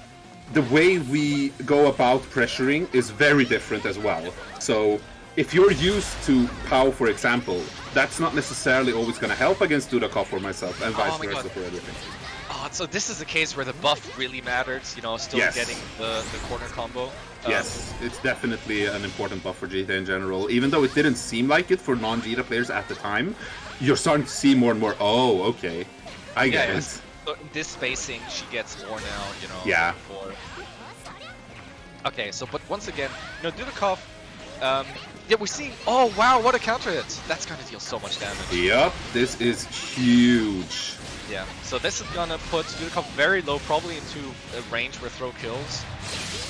Speaker 1: the way we go about pressuring is very different as well. So if you're used to Pao, for example, that's not necessarily always going to help against Dudikoff or myself, and vice
Speaker 2: Oh my
Speaker 1: versa
Speaker 2: God.
Speaker 1: for everything.
Speaker 2: Oh, so this is the case where the buff really matters, you know, still
Speaker 1: Yes.
Speaker 2: getting the corner combo.
Speaker 1: Yes, it's definitely an important buff for Jita in general. Even though it didn't seem like it for non-Jita players at the time, you're starting to see more and more, oh, okay, I get it.
Speaker 2: So in this spacing, she gets more now, you know.
Speaker 1: Yeah.
Speaker 2: For... Okay, so but once again, you know, Dudikoff, yeah, we're seeing. Oh wow, what a counter hit! That's gonna deal so much damage.
Speaker 1: Yep, this is huge.
Speaker 2: Yeah. So this is gonna put Dudikoff very low, probably into a range where throw kills.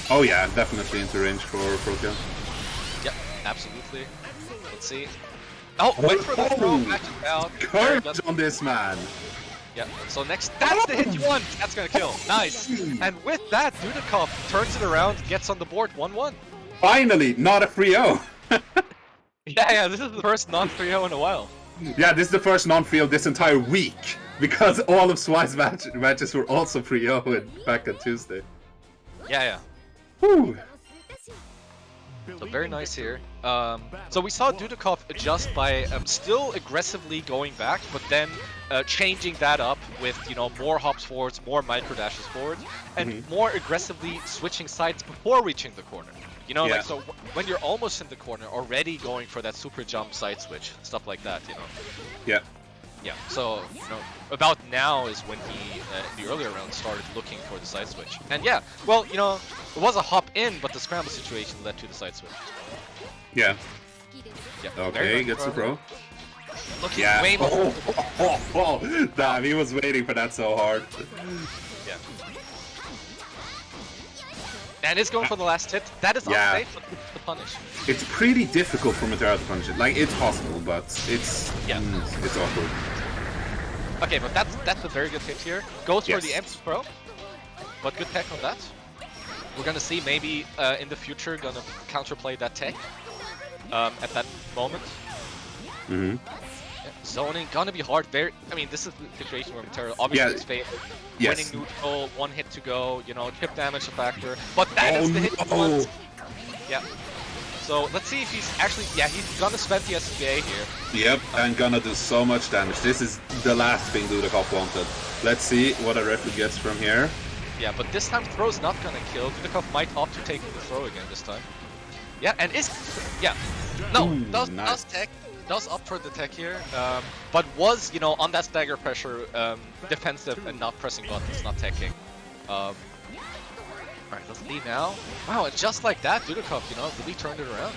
Speaker 1: Oh yeah, definitely into range for kill.
Speaker 2: Yep, absolutely. Let's see. Oh, wait for the throw, matches out. Very good.
Speaker 1: Courage on this man.
Speaker 2: Yeah, so next, that's the hit you want! That's gonna kill. Nice! And with that, Dudikoff turns it around, gets on the board 1-1.
Speaker 1: Finally, not a 3-0.
Speaker 2: Yeah, this is the first non-3-0 in a while.
Speaker 1: Yeah, this is the first non-3-0 this entire week. Because all of Swi's matches were also 3-0 back on Tuesday.
Speaker 2: Yeah.
Speaker 1: Whew.
Speaker 2: So very nice here. So we saw Dudikoff adjust by still aggressively going back, but then changing that up with, you know, more hops forwards, more micro dashes forward, and more aggressively switching sides before reaching the corner. You know,
Speaker 1: Yeah.
Speaker 2: like, so when you're almost in the corner, already going for that super jump side switch, stuff like that, you know.
Speaker 1: Yeah.
Speaker 2: Yeah, so, you know, about now is when he, in the earlier round, started looking for the side switch. And yeah, well, you know, it was a hop in, but the scramble situation led to the side switch.
Speaker 1: Yeah.
Speaker 2: Yeah.
Speaker 1: Okay, gets the throw.
Speaker 2: Look,
Speaker 1: Yeah.
Speaker 2: way more.
Speaker 1: Oh, damn, he was waiting for that so hard.
Speaker 2: Yeah. And it's going for the last hit. That is unsafe, but it's the punish.
Speaker 1: It's pretty difficult for Matera to punish it. Like, it's possible, but it's it's awkward.
Speaker 2: Okay, but that's a very good hit here. Goes for the empty throw, but good tech on that. We're gonna see maybe in the future gonna counterplay that tech at that moment.
Speaker 1: Mm-hmm.
Speaker 2: Yeah, zoning gonna be hard. I mean, this is the situation where Matera obviously is favored. Winning neutral, 1 hit to go. You know, chip damage a factor, but that is the hit he wants. Yeah. So let's see if he's actually, he's gonna spend the SPA here.
Speaker 1: Yep, and gonna do so much damage. This is the last thing Dudakov wanted. Let's see what a referee gets from here.
Speaker 2: Yeah, but this time throw's not gonna kill. Dudakov might opt to take the throw again this time. Yeah, and does opt for the tech here, but was, you know, on that stagger pressure, defensive and not pressing buttons, not teching. Alright, let's see now. Wow, and just like that, Dudakov, you know, really turned it around.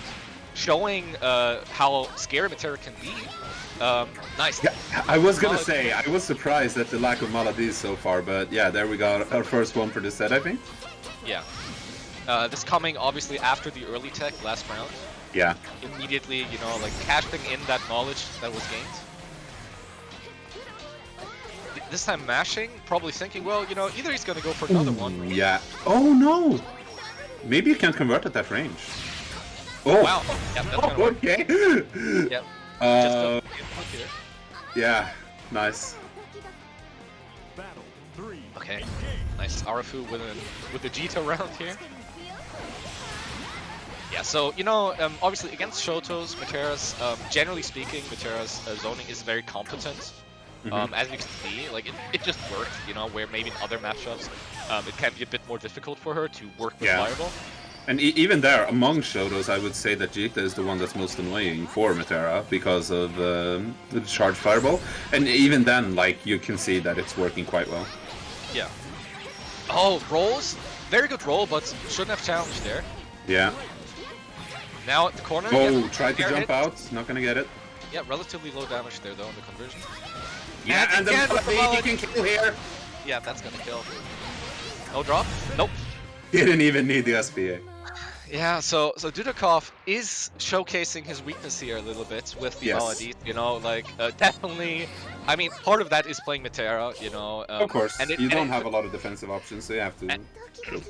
Speaker 2: Showing how scary Matera can be. Nice.
Speaker 1: Yeah, I was gonna say, I was surprised at the lack of Maladis so far, but yeah, there we go. Our first one for this set, I think.
Speaker 2: Yeah. This coming obviously after the early tech last round.
Speaker 1: Yeah.
Speaker 2: Immediately, you know, like cashing in that knowledge that was gained. This time mashing, probably thinking, well, you know, either he's gonna go for another one.
Speaker 1: Yeah. Oh no! Maybe you can't convert at that range. Oh!
Speaker 2: Wow. Yeah, that's gonna work.
Speaker 1: Okay!
Speaker 2: Yep.
Speaker 1: Yeah, nice.
Speaker 2: Okay, nice. Arafu with the Jita round here. Yeah, so, you know, obviously against Shoto's, Matera's, generally speaking, Matera's zoning is very competent. As you can see, like, it just works, you know, where maybe in other matchups, it can be a bit more difficult for her to work with Fireball.
Speaker 1: And even there, among Shotos, I would say that Jita is the one that's most annoying for Matera because of the charged Fireball. And even then, like, you can see that it's working quite well.
Speaker 2: Yeah. Oh, rolls? Very good roll, but shouldn't have challenged there.
Speaker 1: Yeah.
Speaker 2: Now at the corner.
Speaker 1: Oh, tried to jump out. Not gonna get it.
Speaker 2: Yeah, relatively low damage there, though, on the conversion.
Speaker 1: Yeah, and he can kill here.
Speaker 2: Yeah, that's gonna kill. No drop? Nope.
Speaker 1: Didn't even need the SPA.
Speaker 2: Yeah, so Dudakov is showcasing his weakness here a little bit with the Maladis, you know, like, definitely, I mean, part of that is playing Matera, you know.
Speaker 1: Of course, you don't have a lot of defensive options, so you have to...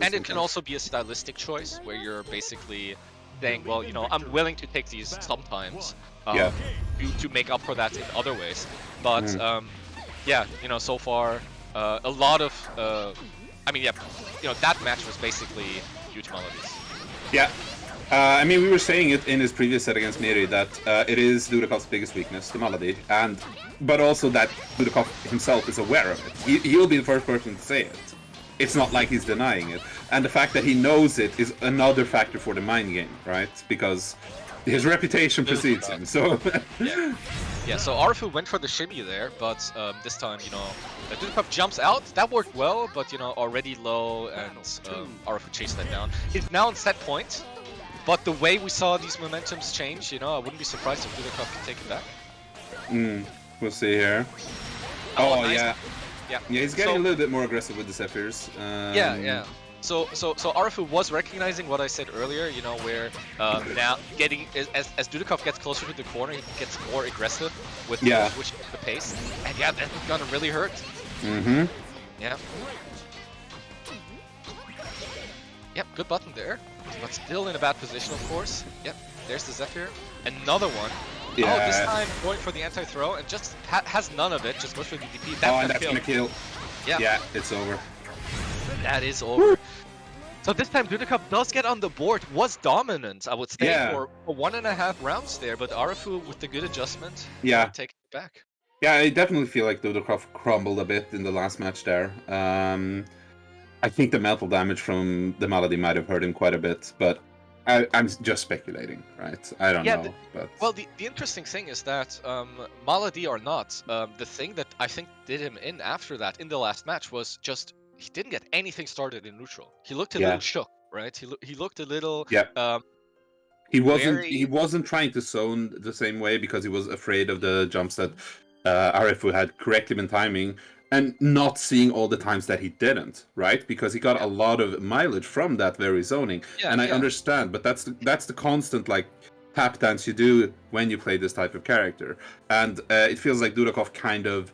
Speaker 2: And it can also be a stylistic choice, where you're basically saying, well, you know, I'm willing to take these sometimes, to make up for that in other ways. But, yeah, you know, so far, a lot of, I mean, yeah, you know, that match was basically huge Maladis.
Speaker 1: Yeah. I mean, we were saying it in his previous set against Miri that it is Dudakov's biggest weakness, the Malady, but also that Dudakov himself is aware of it. He'll be the first person to say it. It's not like he's denying it. And the fact that he knows it is another factor for the mind game, right? Because his reputation precedes him, so...
Speaker 2: Yeah, so Arafu went for the shimmy there, but this time, you know, Dudakov jumps out. That worked well, but, you know, already low, and Arafu chased that down. He's now on set point, but the way we saw these momentums change, you know, I wouldn't be surprised if Dudakov can take it back.
Speaker 1: We'll see here.
Speaker 2: Oh, nice.
Speaker 1: Yeah, he's getting a little bit more aggressive with the Zephyrs.
Speaker 2: Yeah. So Arafu was recognizing what I said earlier, you know, where now getting as Dudakov gets closer to the corner, he gets more aggressive with switching the pace, and yeah, that's gonna really hurt. Yeah. Yep, good button there, but still in a bad position, of course. Yep, there's the Zephyr, another one.
Speaker 1: Yeah.
Speaker 2: Oh, this time going for the anti-throw and just has none of it. Just goes for the DP.
Speaker 1: That's gonna kill. Yeah, it's over.
Speaker 2: That is over. So this time Dudakov does get on the board, was dominant, I would say, for 1.5 rounds there, but Arafu with the good adjustment, taking it back.
Speaker 1: Yeah, I definitely feel like Dudakov crumbled a bit in the last match there. I think the mental damage from the Malady might have hurt him quite a bit, but I'm just speculating, right? I don't know. But...
Speaker 2: Well, the interesting thing is that, Malady or not, the thing that I think did him in after that, in the last match, was just he didn't get anything started in neutral. He looked a little shook, right? He looked a little
Speaker 1: He wasn't.
Speaker 2: very
Speaker 1: He wasn't trying to zone the same way because he was afraid of the jumps that Arifu had correctly been timing, and not seeing all the times that he didn't. Right, because he got a lot of mileage from that very zoning,
Speaker 2: yeah,
Speaker 1: and I
Speaker 2: yeah.
Speaker 1: understand. But that's the constant like tap dance you do when you play this type of character, and it feels like Dudakov kind of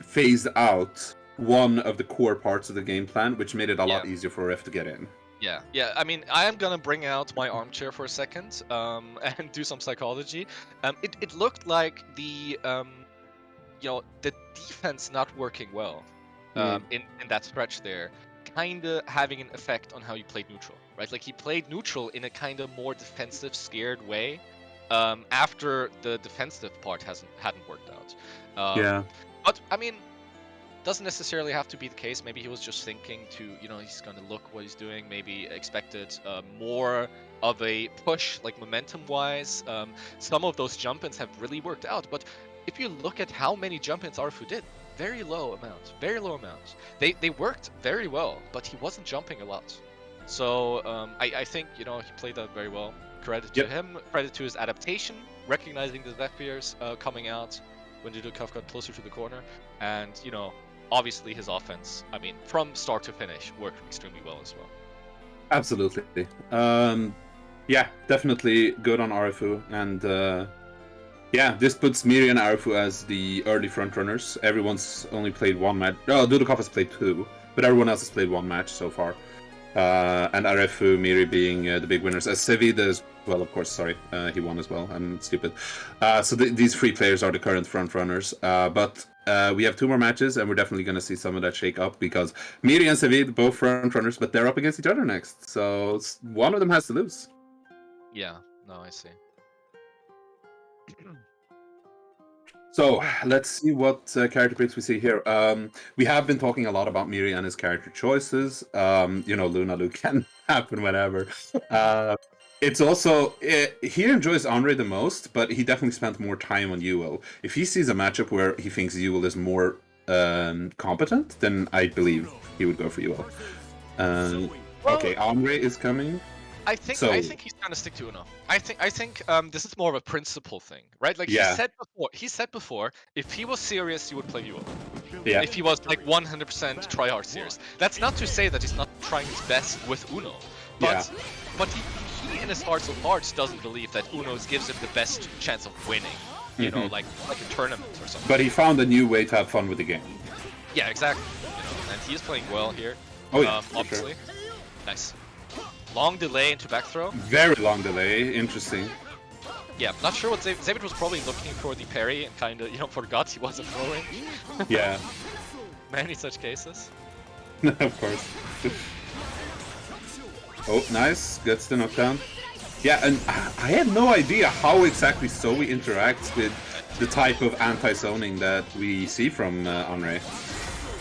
Speaker 1: phased out one of the core parts of the game plan, which made it a lot easier for Ref to get in.
Speaker 2: Yeah, yeah. I mean, I am gonna bring out my armchair for a second, and do some psychology. It looked like the the defense not working well, in that stretch there, kind of having an effect on how you played neutral, right? Like he played neutral in a kind of more defensive, scared way, after the defensive part hadn't worked out.
Speaker 1: Yeah.
Speaker 2: But I mean, doesn't necessarily have to be the case. Maybe he was just thinking to, he's gonna look what he's doing. Maybe expected more of a push, like momentum-wise. Some of those jump-ins have really worked out, but if you look at how many jump-ins Arfu did, very low amounts. They worked very well, but he wasn't jumping a lot. So I think, he played that very well. Credit to him, credit to his adaptation, recognizing the Zephyrs coming out when Dudakov got closer to the corner, and, obviously his offense, I mean, from start to finish, worked extremely well as well.
Speaker 1: Absolutely. Yeah, definitely good on Arifu, and this puts Miri and Arifu as the early frontrunners. Everyone's only played one match. Oh, Dudakov has played 2, but everyone else has played 1 match so far. And Arifu, Miri being the big winners. As Sevida as well, of course, sorry, he won as well. I'm stupid. So these 3 players are the current frontrunners. But we have 2 more matches, and we're definitely going to see some of that shake up, because Miri and Sevid, both frontrunners, but they're up against each other next. So one of them has to lose.
Speaker 2: Yeah, no, I see.
Speaker 1: So let's see what character picks we see here. We have been talking a lot about Miri and his character choices. Luna Luke can happen whenever. It's also, he enjoys Andre the most, but he definitely spent more time on Ewell. If he sees a matchup where he thinks Ewell is more competent, then I believe he would go for Ewell. Okay, Andre is coming.
Speaker 2: I think he's trying to stick to Uno. I think this is more of a principle thing, right? Like he said before, if he was serious, he would play Ewell.
Speaker 1: Yeah.
Speaker 2: If he was like 100% try-hard serious. That's not to say that he's not trying his best with Uno, but he in his heart of hearts doesn't believe that Uno gives him the best chance of winning. Like a tournament or something.
Speaker 1: But he found a new way to have fun with the game.
Speaker 2: Yeah, exactly. And he's playing well here.
Speaker 1: Oh yeah,
Speaker 2: obviously.
Speaker 1: Sure.
Speaker 2: Nice. Long delay into back throw.
Speaker 1: Very long delay. Interesting.
Speaker 2: Yeah, not sure what David was probably looking for the parry and kind of, forgot he wasn't throwing.
Speaker 1: Yeah.
Speaker 2: Many such cases.
Speaker 1: Of course. Oh, nice. Gets the knockdown. Yeah, and I had no idea how exactly Zoe interacts with the type of anti-zoning that we see from Andre.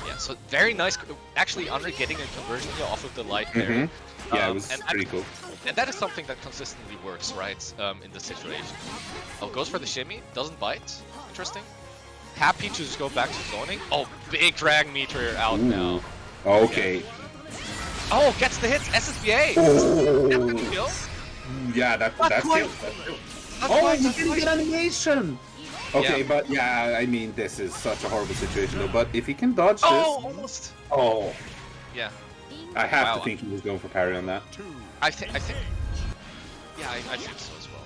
Speaker 2: Yeah, so very nice. Actually, Andre getting a conversion here off of the light there.
Speaker 1: Yeah, it was pretty cool.
Speaker 2: And that is something that consistently works, right, in this situation. Oh, goes for the shimmy, doesn't bite. Interesting. Happy to just go back to zoning. Oh, big drag meter out now.
Speaker 1: Okay.
Speaker 2: Oh, gets the hits, SSBA!
Speaker 1: Oh.
Speaker 2: Kill?
Speaker 1: Yeah, that's kill. Oh, you didn't get animation! Okay, but yeah, I mean, this is such a horrible situation though, but if he can dodge this...
Speaker 2: Oh, almost!
Speaker 1: Oh.
Speaker 2: Yeah.
Speaker 1: I have to think he was going for parry on that.
Speaker 2: I think. Yeah, I think so as well.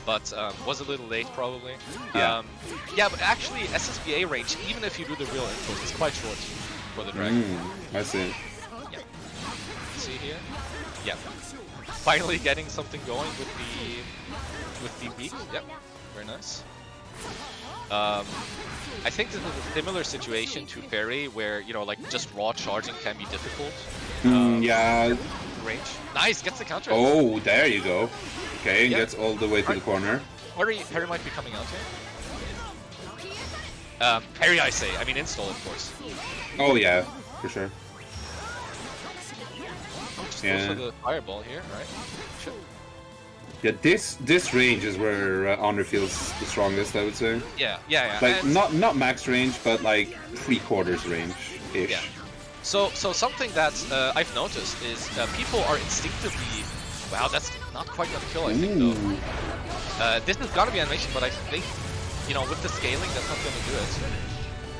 Speaker 2: But was a little late probably.
Speaker 1: Yeah.
Speaker 2: Yeah, but actually SSBA range, even if you do the real input, is quite short for the dragon.
Speaker 1: I see.
Speaker 2: Yeah. See here? Yeah. Finally getting something going with the beak. Yep. Very nice. I think this is a similar situation to Fairy, where like just raw charging can be difficult.
Speaker 1: Yeah.
Speaker 2: Range. Nice, gets the counter.
Speaker 1: Oh, there you go. Okay, gets all the way to the corner.
Speaker 2: Parry might be coming out here. Parry, I say. I mean, install, of course.
Speaker 1: Oh yeah, for sure.
Speaker 2: Oh, just goes for the fireball here, right? Sure.
Speaker 1: Yeah, this range is where Honor feels the strongest, I would say.
Speaker 2: Yeah.
Speaker 1: Like not max range, but like 3/4 range-ish.
Speaker 2: Yeah. So something that I've noticed is people are instinctively Wow, that's not quite gonna kill, I think, though. This is gonna be animation, but I think, you know, with the scaling, that's not gonna do it.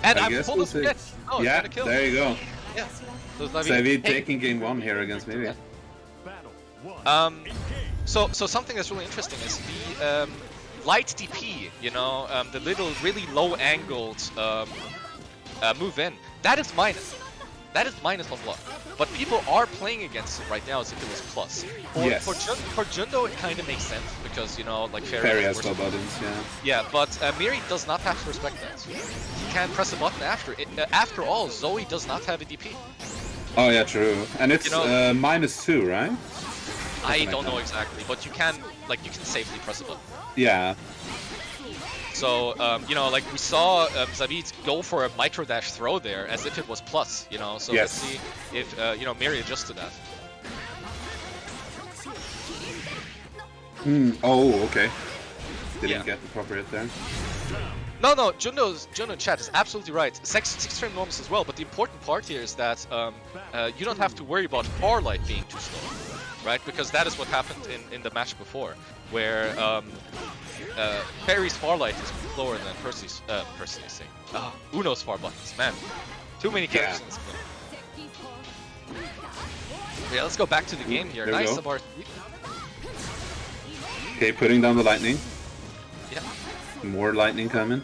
Speaker 2: And I'm full of shit. Oh,
Speaker 1: yeah,
Speaker 2: it's gonna kill.
Speaker 1: there you go.
Speaker 2: Yeah. So
Speaker 1: Savid taking game 1 here against me.
Speaker 2: So something that's really interesting is the light DP, you know, the little really low angled move in. That is minus. That is minus on block. But people are playing against it right now as if it was plus. For Jundo, it kind of makes sense because, you know, like
Speaker 1: Fairy has no buttons, yeah.
Speaker 2: Yeah, but Miri does not have to respect that. He can't press a button after it. After all, Zoe does not have a DP.
Speaker 1: Oh yeah, true. And it's, you know, -2, right?
Speaker 2: I don't know exactly, but you can, like, you can safely press a button.
Speaker 1: Yeah.
Speaker 2: So, you know, like we saw Savid go for a micro dash throw there as if it was plus, you know, so let's see if, you know, Miri adjusts to that.
Speaker 1: Oh, okay. Didn't get the proper hit there.
Speaker 2: No, Jundo chat is absolutely right. 6 frame normals as well, but the important part here is that you don't have to worry about Farlight being too slow, right? Because that is what happened in the match before, where Fairy's Farlight is slower than Percy's thing. Uno's far buttons, man. Too many characters in this game. Yeah, let's go back to the game here. Nice of our...
Speaker 1: Okay, putting down the lightning.
Speaker 2: Yeah.
Speaker 1: More lightning coming.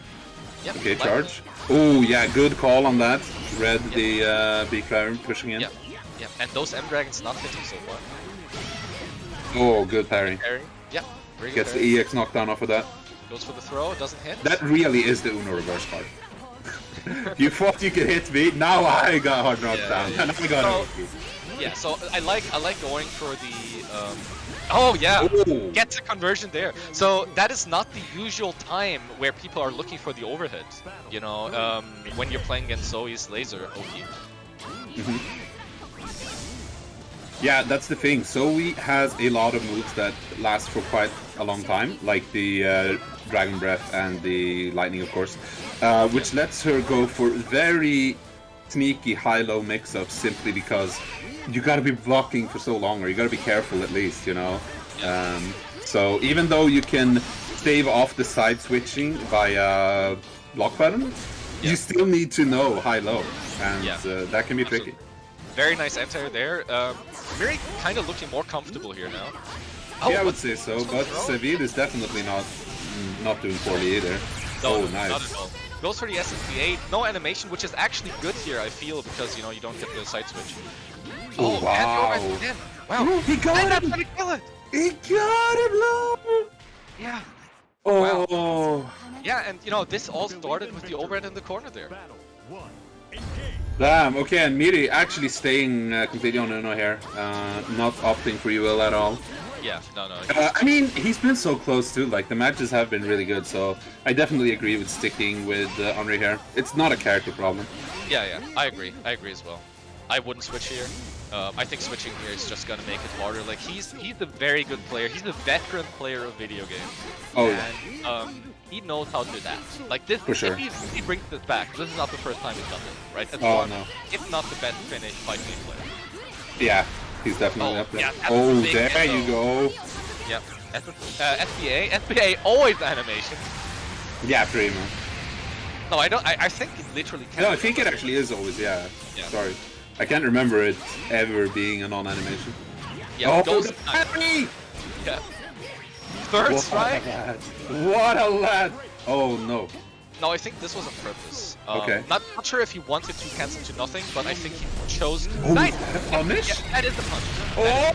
Speaker 2: Yep,
Speaker 1: okay, charge. Oh, yeah, good call on that. Read the B Clown pushing in.
Speaker 2: Yeah, and those M Dragons not hitting so far.
Speaker 1: Oh, good parry.
Speaker 2: Yeah, very good.
Speaker 1: Gets the EX knockdown off of that.
Speaker 2: Goes for the throw, doesn't hit.
Speaker 1: That really is the Uno reverse part. You thought you could hit me, now I got hard knocked down. And I got it.
Speaker 2: Yeah, so I like going for the oh yeah, gets a conversion there. So that is not the usual time where people are looking for the overhead, you know, when you're playing against Zoe's laser OP.
Speaker 1: Yeah, that's the thing. Zoe has a lot of moves that last for quite a long time, like the Dragon Breath and the Lightning, of course, which lets her go for very sneaky high-low mix-ups simply because you gotta be blocking for so long, or you gotta be careful at least, you know. So even though you can stave off the side switching via block button, you still need to know high-low, and that can be tricky.
Speaker 2: Very nice anti there. Very kind of looking more comfortable here now.
Speaker 1: Yeah, I would say so, but Savid is definitely not doing poorly either.
Speaker 2: No,
Speaker 1: nice.
Speaker 2: Not at all. Goes for the SSB8, no animation, which is actually good here, I feel, because, you know, you don't get the side switch.
Speaker 1: Oh, wow.
Speaker 2: Wow.
Speaker 1: He got him!
Speaker 2: That's gonna kill it!
Speaker 1: He got him, low!
Speaker 2: Yeah.
Speaker 1: Oh.
Speaker 2: Wow. Yeah, and, you know, this all started with the overhead in the corner there.
Speaker 1: Damn, okay, and Miri actually staying completely on Uno here, not opting for UL at all.
Speaker 2: Yeah, no.
Speaker 1: I mean, he's been so close too, like, the matches have been really good, so I definitely agree with sticking with Henry here. It's not a character problem.
Speaker 2: Yeah, I agree as well. I wouldn't switch here. I think switching here is just gonna make it harder. Like, he's a very good player. He's a veteran player of video games.
Speaker 1: Oh,
Speaker 2: and, he knows how to do that. Like, this,
Speaker 1: for sure.
Speaker 2: If he brings this back, this is not the first time he's done it, right? It's
Speaker 1: no.
Speaker 2: If not the best finish by team player.
Speaker 1: Yeah, he's definitely up there.
Speaker 2: Yeah,
Speaker 1: oh, there you go.
Speaker 2: Yeah, SBA always animation.
Speaker 1: Yeah, pretty much.
Speaker 2: No, I don't. I think it literally can.
Speaker 1: No, I think it actually is always. Yeah. Sorry, I can't remember it ever being a non-animation.
Speaker 2: Yeah.
Speaker 1: Oh, the parry!
Speaker 2: Yeah. Third strike.
Speaker 1: What a lad! Oh no.
Speaker 2: No, I think this was on purpose.
Speaker 1: Okay.
Speaker 2: Not sure if he wanted to cancel to nothing, but I think he chose.
Speaker 1: Oh,
Speaker 2: nice.
Speaker 1: Punish?
Speaker 2: Yeah, that is the punch.
Speaker 1: Oh.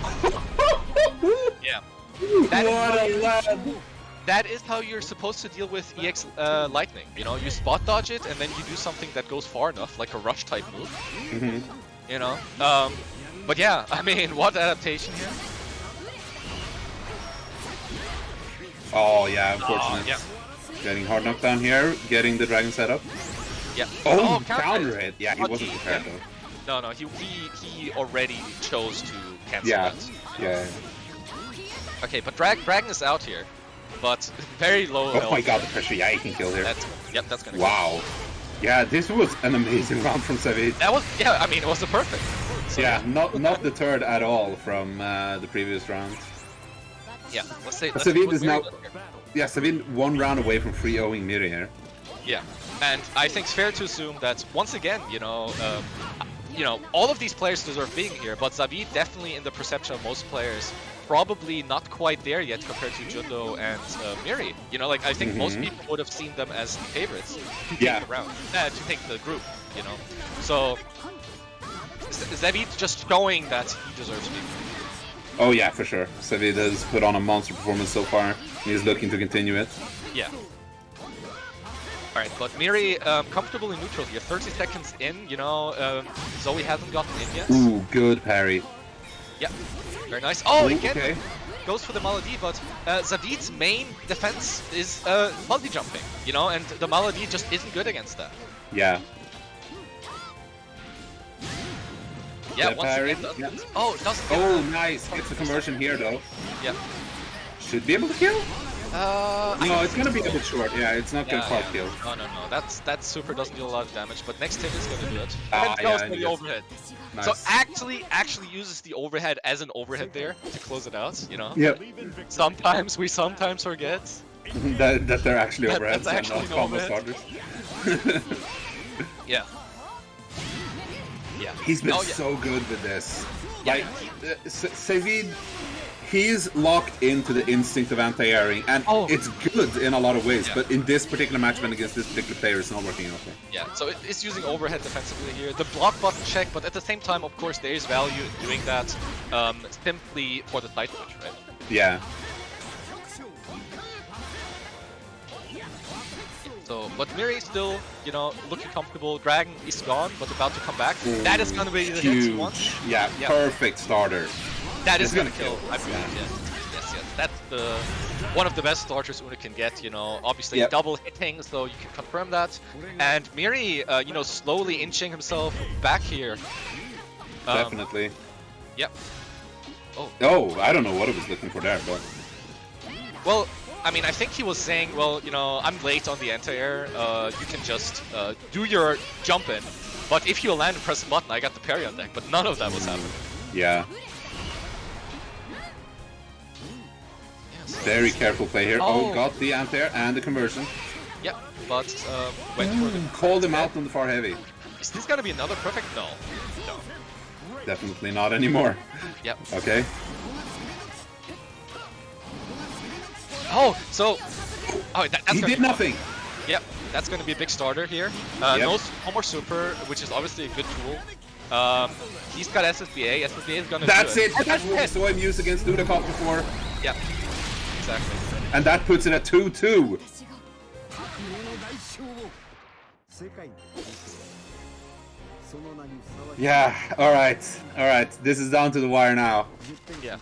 Speaker 2: Yeah.
Speaker 1: What a lad!
Speaker 2: That is how you're supposed to deal with EX Lightning. You know, you spot dodge it, and then you do something that goes far enough, like a rush type move. You know. But yeah, I mean, what adaptation here?
Speaker 1: Oh yeah, unfortunate.
Speaker 2: Yeah.
Speaker 1: Getting hard knockdown here, getting the dragon set up.
Speaker 2: Yeah.
Speaker 1: Oh, counter hit. Yeah, he wasn't prepared though.
Speaker 2: No, he already chose to cancel that.
Speaker 1: Yeah.
Speaker 2: Okay, but Dragon is out here, but very low health.
Speaker 1: Oh my god, the pressure. Yeah, he can kill here.
Speaker 2: That's gonna.
Speaker 1: Wow. Yeah, this was an amazing round from Savid.
Speaker 2: That was, I mean, it was the perfect.
Speaker 1: So, yeah, not deterred at all from the previous round.
Speaker 2: Yeah, let's say.
Speaker 1: Savid is now. Yeah, Savid 1 round away from 3-0ing Miri here.
Speaker 2: Yeah, and I think it's fair to assume that once again, all of these players deserve being here, but Zavid definitely, in the perception of most players, probably not quite there yet compared to Jundo and Miri. I think most people would have seen them as the favorites to take the round, to take the group. So Zavid just showing that he deserves being here.
Speaker 1: Oh yeah, for sure. Savid has put on a monster performance so far. He's looking to continue it.
Speaker 2: Yeah. Alright, but Miri comfortably neutral here. 30 seconds in, Zoe hasn't gotten in yet.
Speaker 1: Ooh, good parry.
Speaker 2: Yeah, very nice. Oh,
Speaker 1: Ooh,
Speaker 2: again,
Speaker 1: okay.
Speaker 2: Goes for the Maladi, but Zavid's main defense is multi-jumping, and the Maladi just isn't good against that.
Speaker 1: Yeah.
Speaker 2: Yeah,
Speaker 1: That
Speaker 2: once
Speaker 1: parry.
Speaker 2: again,
Speaker 1: Yeah.
Speaker 2: Oh, it doesn't get
Speaker 1: Oh, nice. Gets the conversion here, though.
Speaker 2: Yeah.
Speaker 1: Should be able to kill? No, it's gonna be a bit
Speaker 2: so.
Speaker 1: short. Yeah, it's not gonna quite kill.
Speaker 2: No. That super doesn't deal a lot of damage, but next hit is gonna do it.
Speaker 1: Ah,
Speaker 2: And goes
Speaker 1: yeah,
Speaker 2: for the
Speaker 1: yes.
Speaker 2: overhead.
Speaker 1: Nice.
Speaker 2: So actually uses the overhead as an overhead there to close it out,
Speaker 1: Yep.
Speaker 2: Sometimes we forget.
Speaker 1: that they're actually overheads
Speaker 2: That's
Speaker 1: and
Speaker 2: actually
Speaker 1: not
Speaker 2: an
Speaker 1: combo
Speaker 2: overhead.
Speaker 1: starters.
Speaker 2: Yeah. Yeah.
Speaker 1: He's been
Speaker 2: Oh, yeah.
Speaker 1: so good with this.
Speaker 2: Yeah.
Speaker 1: Like, Savid, he's locked into the instinct of anti-airing, and it's good in a lot of ways, but in this particular matchup against this particular player, it's not working out there.
Speaker 2: Yeah, so it's using overhead defensively here. The block button check, but at the same time, of course, there is value in doing that simply for the side switch, right?
Speaker 1: Yeah.
Speaker 2: So, but Miri still, looking comfortable. Dragon is gone, but about to come back.
Speaker 1: Ooh,
Speaker 2: that is gonna be the hit he wants.
Speaker 1: huge. Yeah, perfect starter.
Speaker 2: That is
Speaker 1: It's
Speaker 2: gonna
Speaker 1: gonna
Speaker 2: kill.
Speaker 1: kill.
Speaker 2: I believe, yes. That's one of the best starters Una can get. Obviously
Speaker 1: Yep.
Speaker 2: double hitting, so you can confirm that. And Miri, slowly inching himself back here.
Speaker 1: Definitely.
Speaker 2: Yep.
Speaker 1: Oh, I don't know what I was looking for there, but
Speaker 2: Well, I mean, I think he was saying, well, I'm late on the anti-air. You can just do your jump in. But if you land and press the button, I got the parry on deck. But none of that was happening.
Speaker 1: yeah. Very careful play here. Oh, got the anti-air and the conversion.
Speaker 2: Yeah, but went for the...
Speaker 1: Called him out on the far heavy.
Speaker 2: Is this gonna be another perfect? No.
Speaker 1: Definitely not anymore.
Speaker 2: Yep.
Speaker 1: Okay.
Speaker 2: Oh, so... Oh, that's
Speaker 1: He
Speaker 2: gonna
Speaker 1: did
Speaker 2: be
Speaker 1: nothing.
Speaker 2: Yep, that's gonna be a big starter here.
Speaker 1: Yep.
Speaker 2: No more super, which is obviously a good tool. He's got SSBA. SSBA is gonna
Speaker 1: That's
Speaker 2: do
Speaker 1: it. That's what we saw him use against Dudakov before.
Speaker 2: Yep. Exactly.
Speaker 1: And that puts it at 2-2. Yeah, alright. Alright, this is down to the wire now.
Speaker 2: Yeah.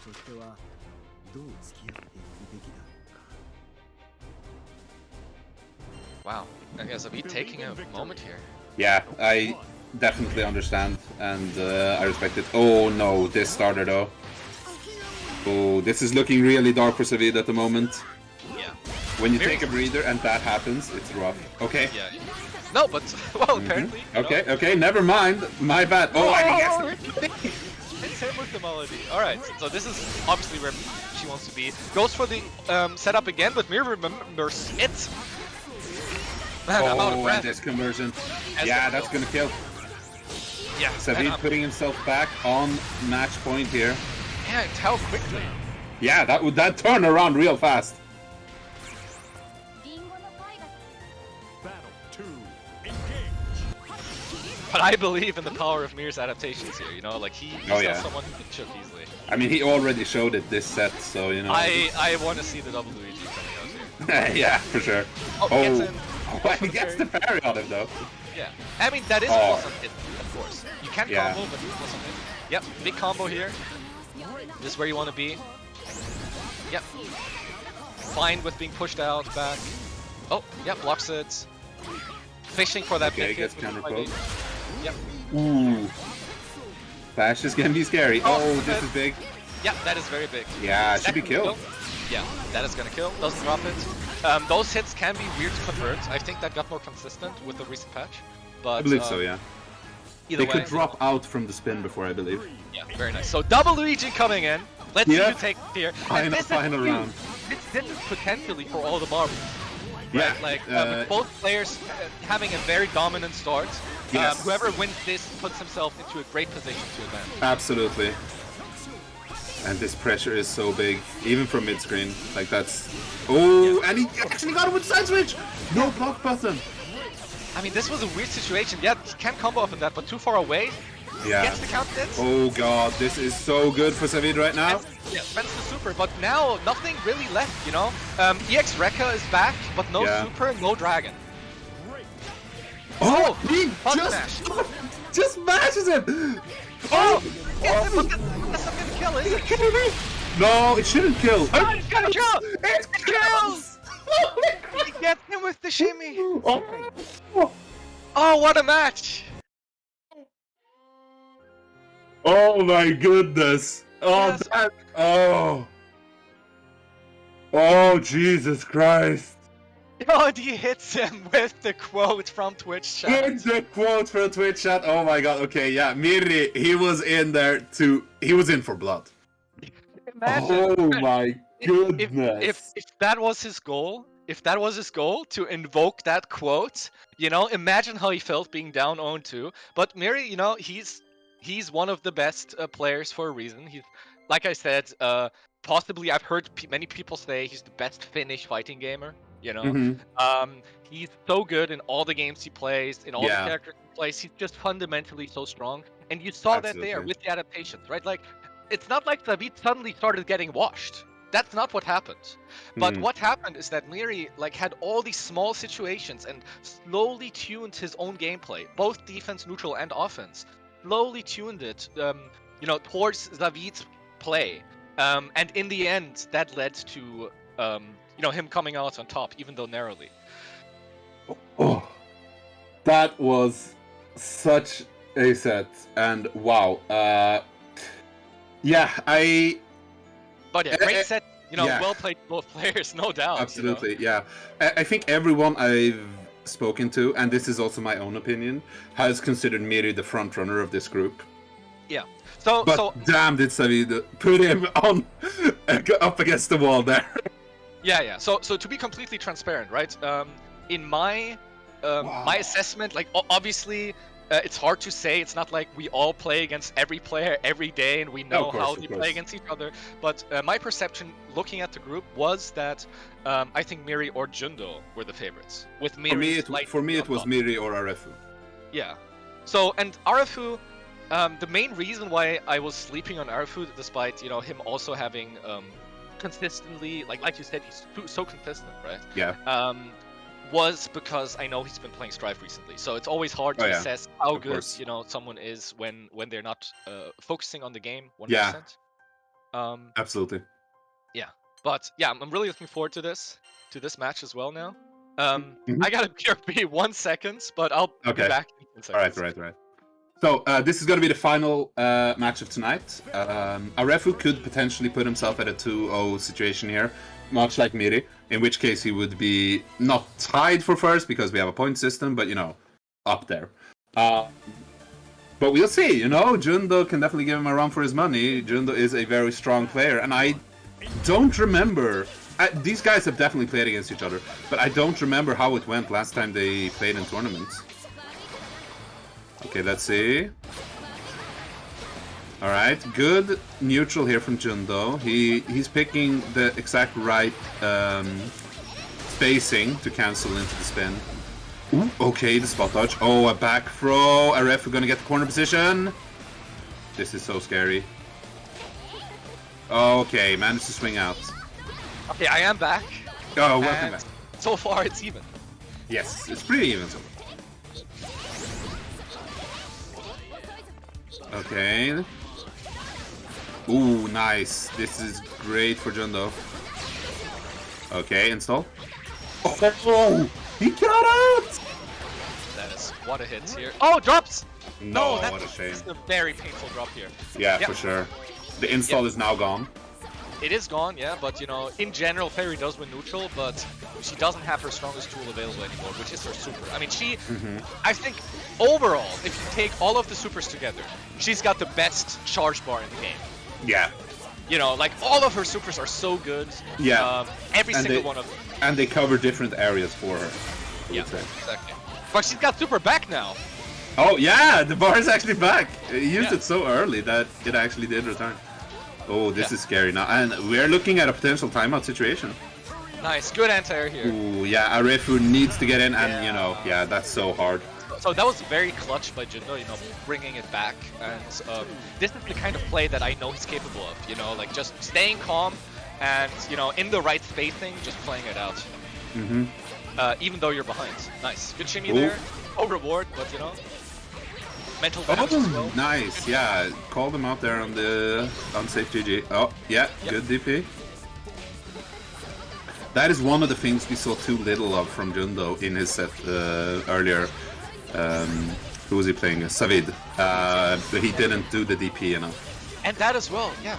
Speaker 2: Wow. I guess I'll be taking a moment here.
Speaker 1: Yeah, I definitely understand and I respect it. Oh no, this starter though. Oh, this is looking really dark for Savid at the moment.
Speaker 2: Yeah.
Speaker 1: When you take a breather and that happens, it's rough. Okay.
Speaker 2: Yeah. No, but well, apparently.
Speaker 1: Okay, never mind. My bad. Oh, I guess.
Speaker 2: It's him with the melody. Alright, so this is obviously where she wants to be. Goes for the setup again, but Mir remembers it. Man, I'm out of breath.
Speaker 1: And this conversion. Yeah, that's gonna kill.
Speaker 2: Yeah.
Speaker 1: Savid putting himself back on match point here.
Speaker 2: Yeah, and how quickly.
Speaker 1: Yeah, that turned around real fast.
Speaker 2: But I believe in the power of Mir's adaptations here, like he's not someone who can choke easily.
Speaker 1: I mean, he already showed it this set, so
Speaker 2: I want to see the double Luigi coming out here.
Speaker 1: Yeah, for sure. He gets the parry on him though.
Speaker 2: Yeah, I mean that is plus on hit, of course. You can combo, but it's plus on hit. Yep, big combo here. This is where you want to be. Yep. Fine with being pushed out back. Oh, yeah, blocks it. Fishing for that big hit. Yep.
Speaker 1: Ooh. Flashes can be scary. Oh, this is big.
Speaker 2: Yeah, that is very big.
Speaker 1: Yeah, it should be killed.
Speaker 2: Yeah, that is gonna kill. Doesn't drop it. Those hits can be weird to convert. I think that got more consistent with the recent patch. But
Speaker 1: I believe so, yeah.
Speaker 2: Either
Speaker 1: they could drop out from the spin before, I believe.
Speaker 2: Yeah, very nice. So double Luigi coming in. Let's see who takes it here. And this
Speaker 1: Final
Speaker 2: is huge.
Speaker 1: round.
Speaker 2: This is potentially for all the marbles.
Speaker 1: Yeah.
Speaker 2: Right? Like with both players having a very dominant start.
Speaker 1: Yes.
Speaker 2: Whoever wins this puts himself into a great position to advance.
Speaker 1: Absolutely. And this pressure is so big, even from mid-screen. Like that's... Oh, and he actually got him with side switch! No block button!
Speaker 2: I mean, this was a weird situation. Yeah, he can't combo off of that, but too far away.
Speaker 1: Yeah.
Speaker 2: Gets the count hits.
Speaker 1: Oh god, this is so good for Savid right now.
Speaker 2: Spends the super, but now nothing really left, you know? EX Rekka is back, but no super, no dragon.
Speaker 1: Oh, he just mashes him!
Speaker 2: Oh! Yes, but that's not gonna kill, is it?
Speaker 1: Kidding me? No, it shouldn't kill.
Speaker 2: Oh, it's gonna kill!
Speaker 1: It kills!
Speaker 2: He gets him with the shimmy.
Speaker 1: Oh.
Speaker 2: Oh, what a match!
Speaker 1: Oh my goodness! Oh,
Speaker 2: Yes.
Speaker 1: that! Oh! Oh, Jesus Christ!
Speaker 2: Oh, and he hits him with the quote from Twitch chat.
Speaker 1: It's the quote from Twitch chat. Oh my god. Okay, yeah, Miri, he was in there he was in for blood.
Speaker 2: Imagine.
Speaker 1: Oh my goodness!
Speaker 2: If that was his goal, to invoke that quote, you know, imagine how he felt being down 0-2. But Miri, you know, he's one of the best players for a reason. He's, like I said, possibly I've heard many people say he's the best Finnish fighting gamer. You know, he's so good in all the games he plays, in all the characters he plays. He's just fundamentally so strong, and you saw that there with the adaptations, right? Like, it's not like David suddenly started getting washed. That's not what happened. But what happened is that Miri like had all these small situations and slowly tuned his own gameplay, both defense, neutral, and offense. Slowly tuned it, you know, towards David's play, and in the end, that led to you know, him coming out on top, even though narrowly.
Speaker 1: Oh, that was such a set, and wow. Yeah,
Speaker 2: But yeah, great set. You know, well played both players, no doubt.
Speaker 1: Absolutely,
Speaker 2: you know?
Speaker 1: yeah. I think everyone I've spoken to, and this is also my own opinion, has considered Miri the front runner of this group.
Speaker 2: Yeah.
Speaker 1: But damn, did Savid put him on up against the wall there.
Speaker 2: Yeah. So to be completely transparent, right? In my my assessment, like obviously, it's hard to say. It's not like we all play against every player every day and we know how they play against each other. But my perception, looking at the group, was that I think Miri or Jundo were the favorites. With Miri,
Speaker 1: for me, it was Miri or Arefu.
Speaker 2: Yeah. So and Arefu, the main reason why I was sleeping on Arefu, despite him also having consistently, like you said, he's so consistent, right?
Speaker 1: Yeah.
Speaker 2: Was because I know he's been playing Strive recently, so it's always hard to assess how good someone is when they're not focusing on the game 100%.
Speaker 1: Yeah. Absolutely.
Speaker 2: Yeah, but yeah, I'm really looking forward to this match as well now. I gotta BRB 1 second, but I'll be back in 10 seconds.
Speaker 1: All right. So this is going to be the final match of tonight. Arefu could potentially put himself at a 2-0 situation here, much like Miri, in which case he would be not tied for first because we have a point system, but up there. But we'll see, Jundo can definitely give him a run for his money. Jundo is a very strong player, and I don't remember... these guys have definitely played against each other, but I don't remember how it went last time they played in tournaments. Okay, let's see. Alright, good neutral here from Jundo. He's picking the exact right spacing to cancel into the spin. Ooh, okay, the spot dodge. Oh, a back throw. Arefu gonna get the corner position. This is so scary. Okay, managed to swing out.
Speaker 2: Okay, I am back.
Speaker 1: Oh, welcome back.
Speaker 2: So far, it's even.
Speaker 1: Yes, it's pretty even so far. Okay. Ooh, nice. This is great for Jundo. Okay, install. Oh, he got out!
Speaker 2: That is what a hit here. Oh, drops!
Speaker 1: No,
Speaker 2: that's
Speaker 1: what a shame.
Speaker 2: a very painful drop here.
Speaker 1: Yeah, for sure. The install is now gone.
Speaker 2: It is gone, yeah, but in general, Fairy does win neutral, but she doesn't have her strongest tool available anymore, which is her super. I mean, I think, overall, if you take all of the supers together, she's got the best charge bar in the game.
Speaker 1: Yeah.
Speaker 2: You know, like all of her supers are so good.
Speaker 1: Yeah.
Speaker 2: Every
Speaker 1: And
Speaker 2: single
Speaker 1: they-
Speaker 2: one of them.
Speaker 1: And they cover different areas for her. I
Speaker 2: Yeah,
Speaker 1: would say.
Speaker 2: exactly. But she's got super back now.
Speaker 1: Oh yeah, the bar is actually back. He used
Speaker 2: Yeah.
Speaker 1: it so early that it actually did return. Oh, this
Speaker 2: Yeah.
Speaker 1: is scary now, and we're looking at a potential timeout situation.
Speaker 2: Nice, good anti-air here.
Speaker 1: Ooh, yeah, Arefu needs to get in, and you know, yeah, that's so hard.
Speaker 2: So that was very clutch by Jindo, you know, bringing it back. And this is the kind of play that I know he's capable of, you know, like just staying calm and, you know, in the right spacing, just playing it out.
Speaker 1: Mm-hmm.
Speaker 2: Even though you're behind. Nice. Good shimmy
Speaker 1: Ooh.
Speaker 2: there. No reward, but, you know, mental damage as well.
Speaker 1: Oh, nice, yeah, call them out there on the unsafe GG. Oh, yeah,
Speaker 2: Yep.
Speaker 1: good DP. That is one of the things we saw too little of from Jundo in his set earlier. Who was he playing? Savid. But he didn't do the DP enough.
Speaker 2: And that as well, yeah.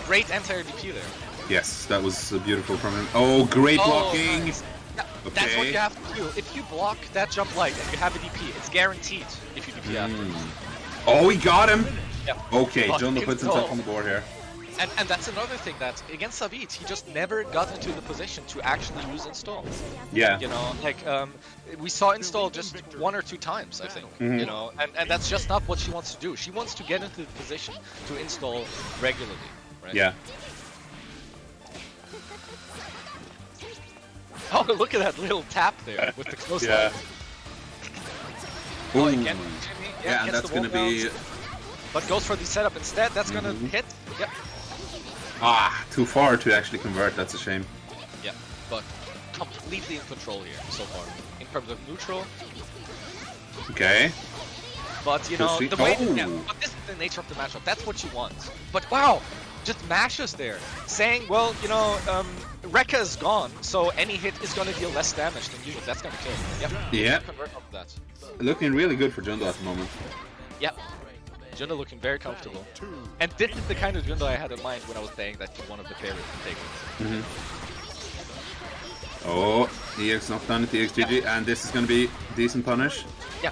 Speaker 2: Great anti-air DP there.
Speaker 1: Yes, that was beautiful from him. Oh, great blocking!
Speaker 2: Nice. Yeah, that's what
Speaker 1: Okay.
Speaker 2: you have to do. If you block that jump light and you have a DP, it's guaranteed if you DP after.
Speaker 1: Oh, he got him!
Speaker 2: Yeah.
Speaker 1: Okay,
Speaker 2: But
Speaker 1: Jundo
Speaker 2: it's
Speaker 1: puts himself
Speaker 2: goal.
Speaker 1: on the board here.
Speaker 2: And that's another thing that against Savit, he just never got into the position to actually use install.
Speaker 1: Yeah.
Speaker 2: You know, like we saw install just 1 or 2 times, I think.
Speaker 1: Mhm.
Speaker 2: You know, and that's just not what she wants to do. She wants to get into the position to install regularly, right?
Speaker 1: Yeah.
Speaker 2: Oh, look at that little tap there with the close
Speaker 1: Yeah.
Speaker 2: line. Oh,
Speaker 1: Ooh.
Speaker 2: again, Jimmy.
Speaker 1: Yeah, and
Speaker 2: gets
Speaker 1: that's
Speaker 2: the
Speaker 1: gonna
Speaker 2: wall
Speaker 1: be
Speaker 2: down, but goes for the setup instead. That's gonna hit. Yep.
Speaker 1: too far to actually convert. That's a shame.
Speaker 2: Yeah, but completely in control here so far in terms of neutral.
Speaker 1: Okay.
Speaker 2: But you
Speaker 1: So
Speaker 2: know
Speaker 1: she-
Speaker 2: the way,
Speaker 1: Oh.
Speaker 2: yeah, but this is the nature of the matchup. That's what you want. But wow, just mashes there, saying, well, you know, Rekka is gone, so any hit is gonna deal less damage than usual. That's gonna kill. Yep.
Speaker 1: Yeah.
Speaker 2: Convert off of that.
Speaker 1: Looking really good for Jundo at the moment.
Speaker 2: Yep. Jindo looking very comfortable. And this is the kind of Jindo I had in mind when I was saying that he's one of the favorites to take.
Speaker 1: Mm-hmm. Oh, EX knocked down at the EX GG, and this is gonna be decent punish.
Speaker 2: Yeah.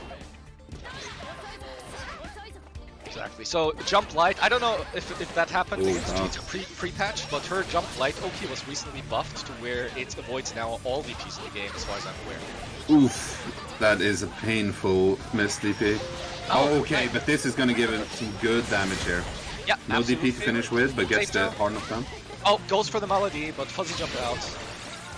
Speaker 2: Exactly. So jump light. I don't know if that happened
Speaker 1: Ooh,
Speaker 2: against
Speaker 1: wow.
Speaker 2: G2 pre-patch, but her jump light Oki was recently buffed to where it avoids now all VPs in the game, as far as I'm aware.
Speaker 1: Oof, that is a painful miss DP.
Speaker 2: Oh,
Speaker 1: Okay,
Speaker 2: nice.
Speaker 1: but this is gonna give him some good damage here.
Speaker 2: Yeah.
Speaker 1: No
Speaker 2: absolutely.
Speaker 1: DP to finish with, but gets
Speaker 2: Safe
Speaker 1: the
Speaker 2: jump.
Speaker 1: hard knock down.
Speaker 2: Oh, goes for the melody, but fuzzy jump out.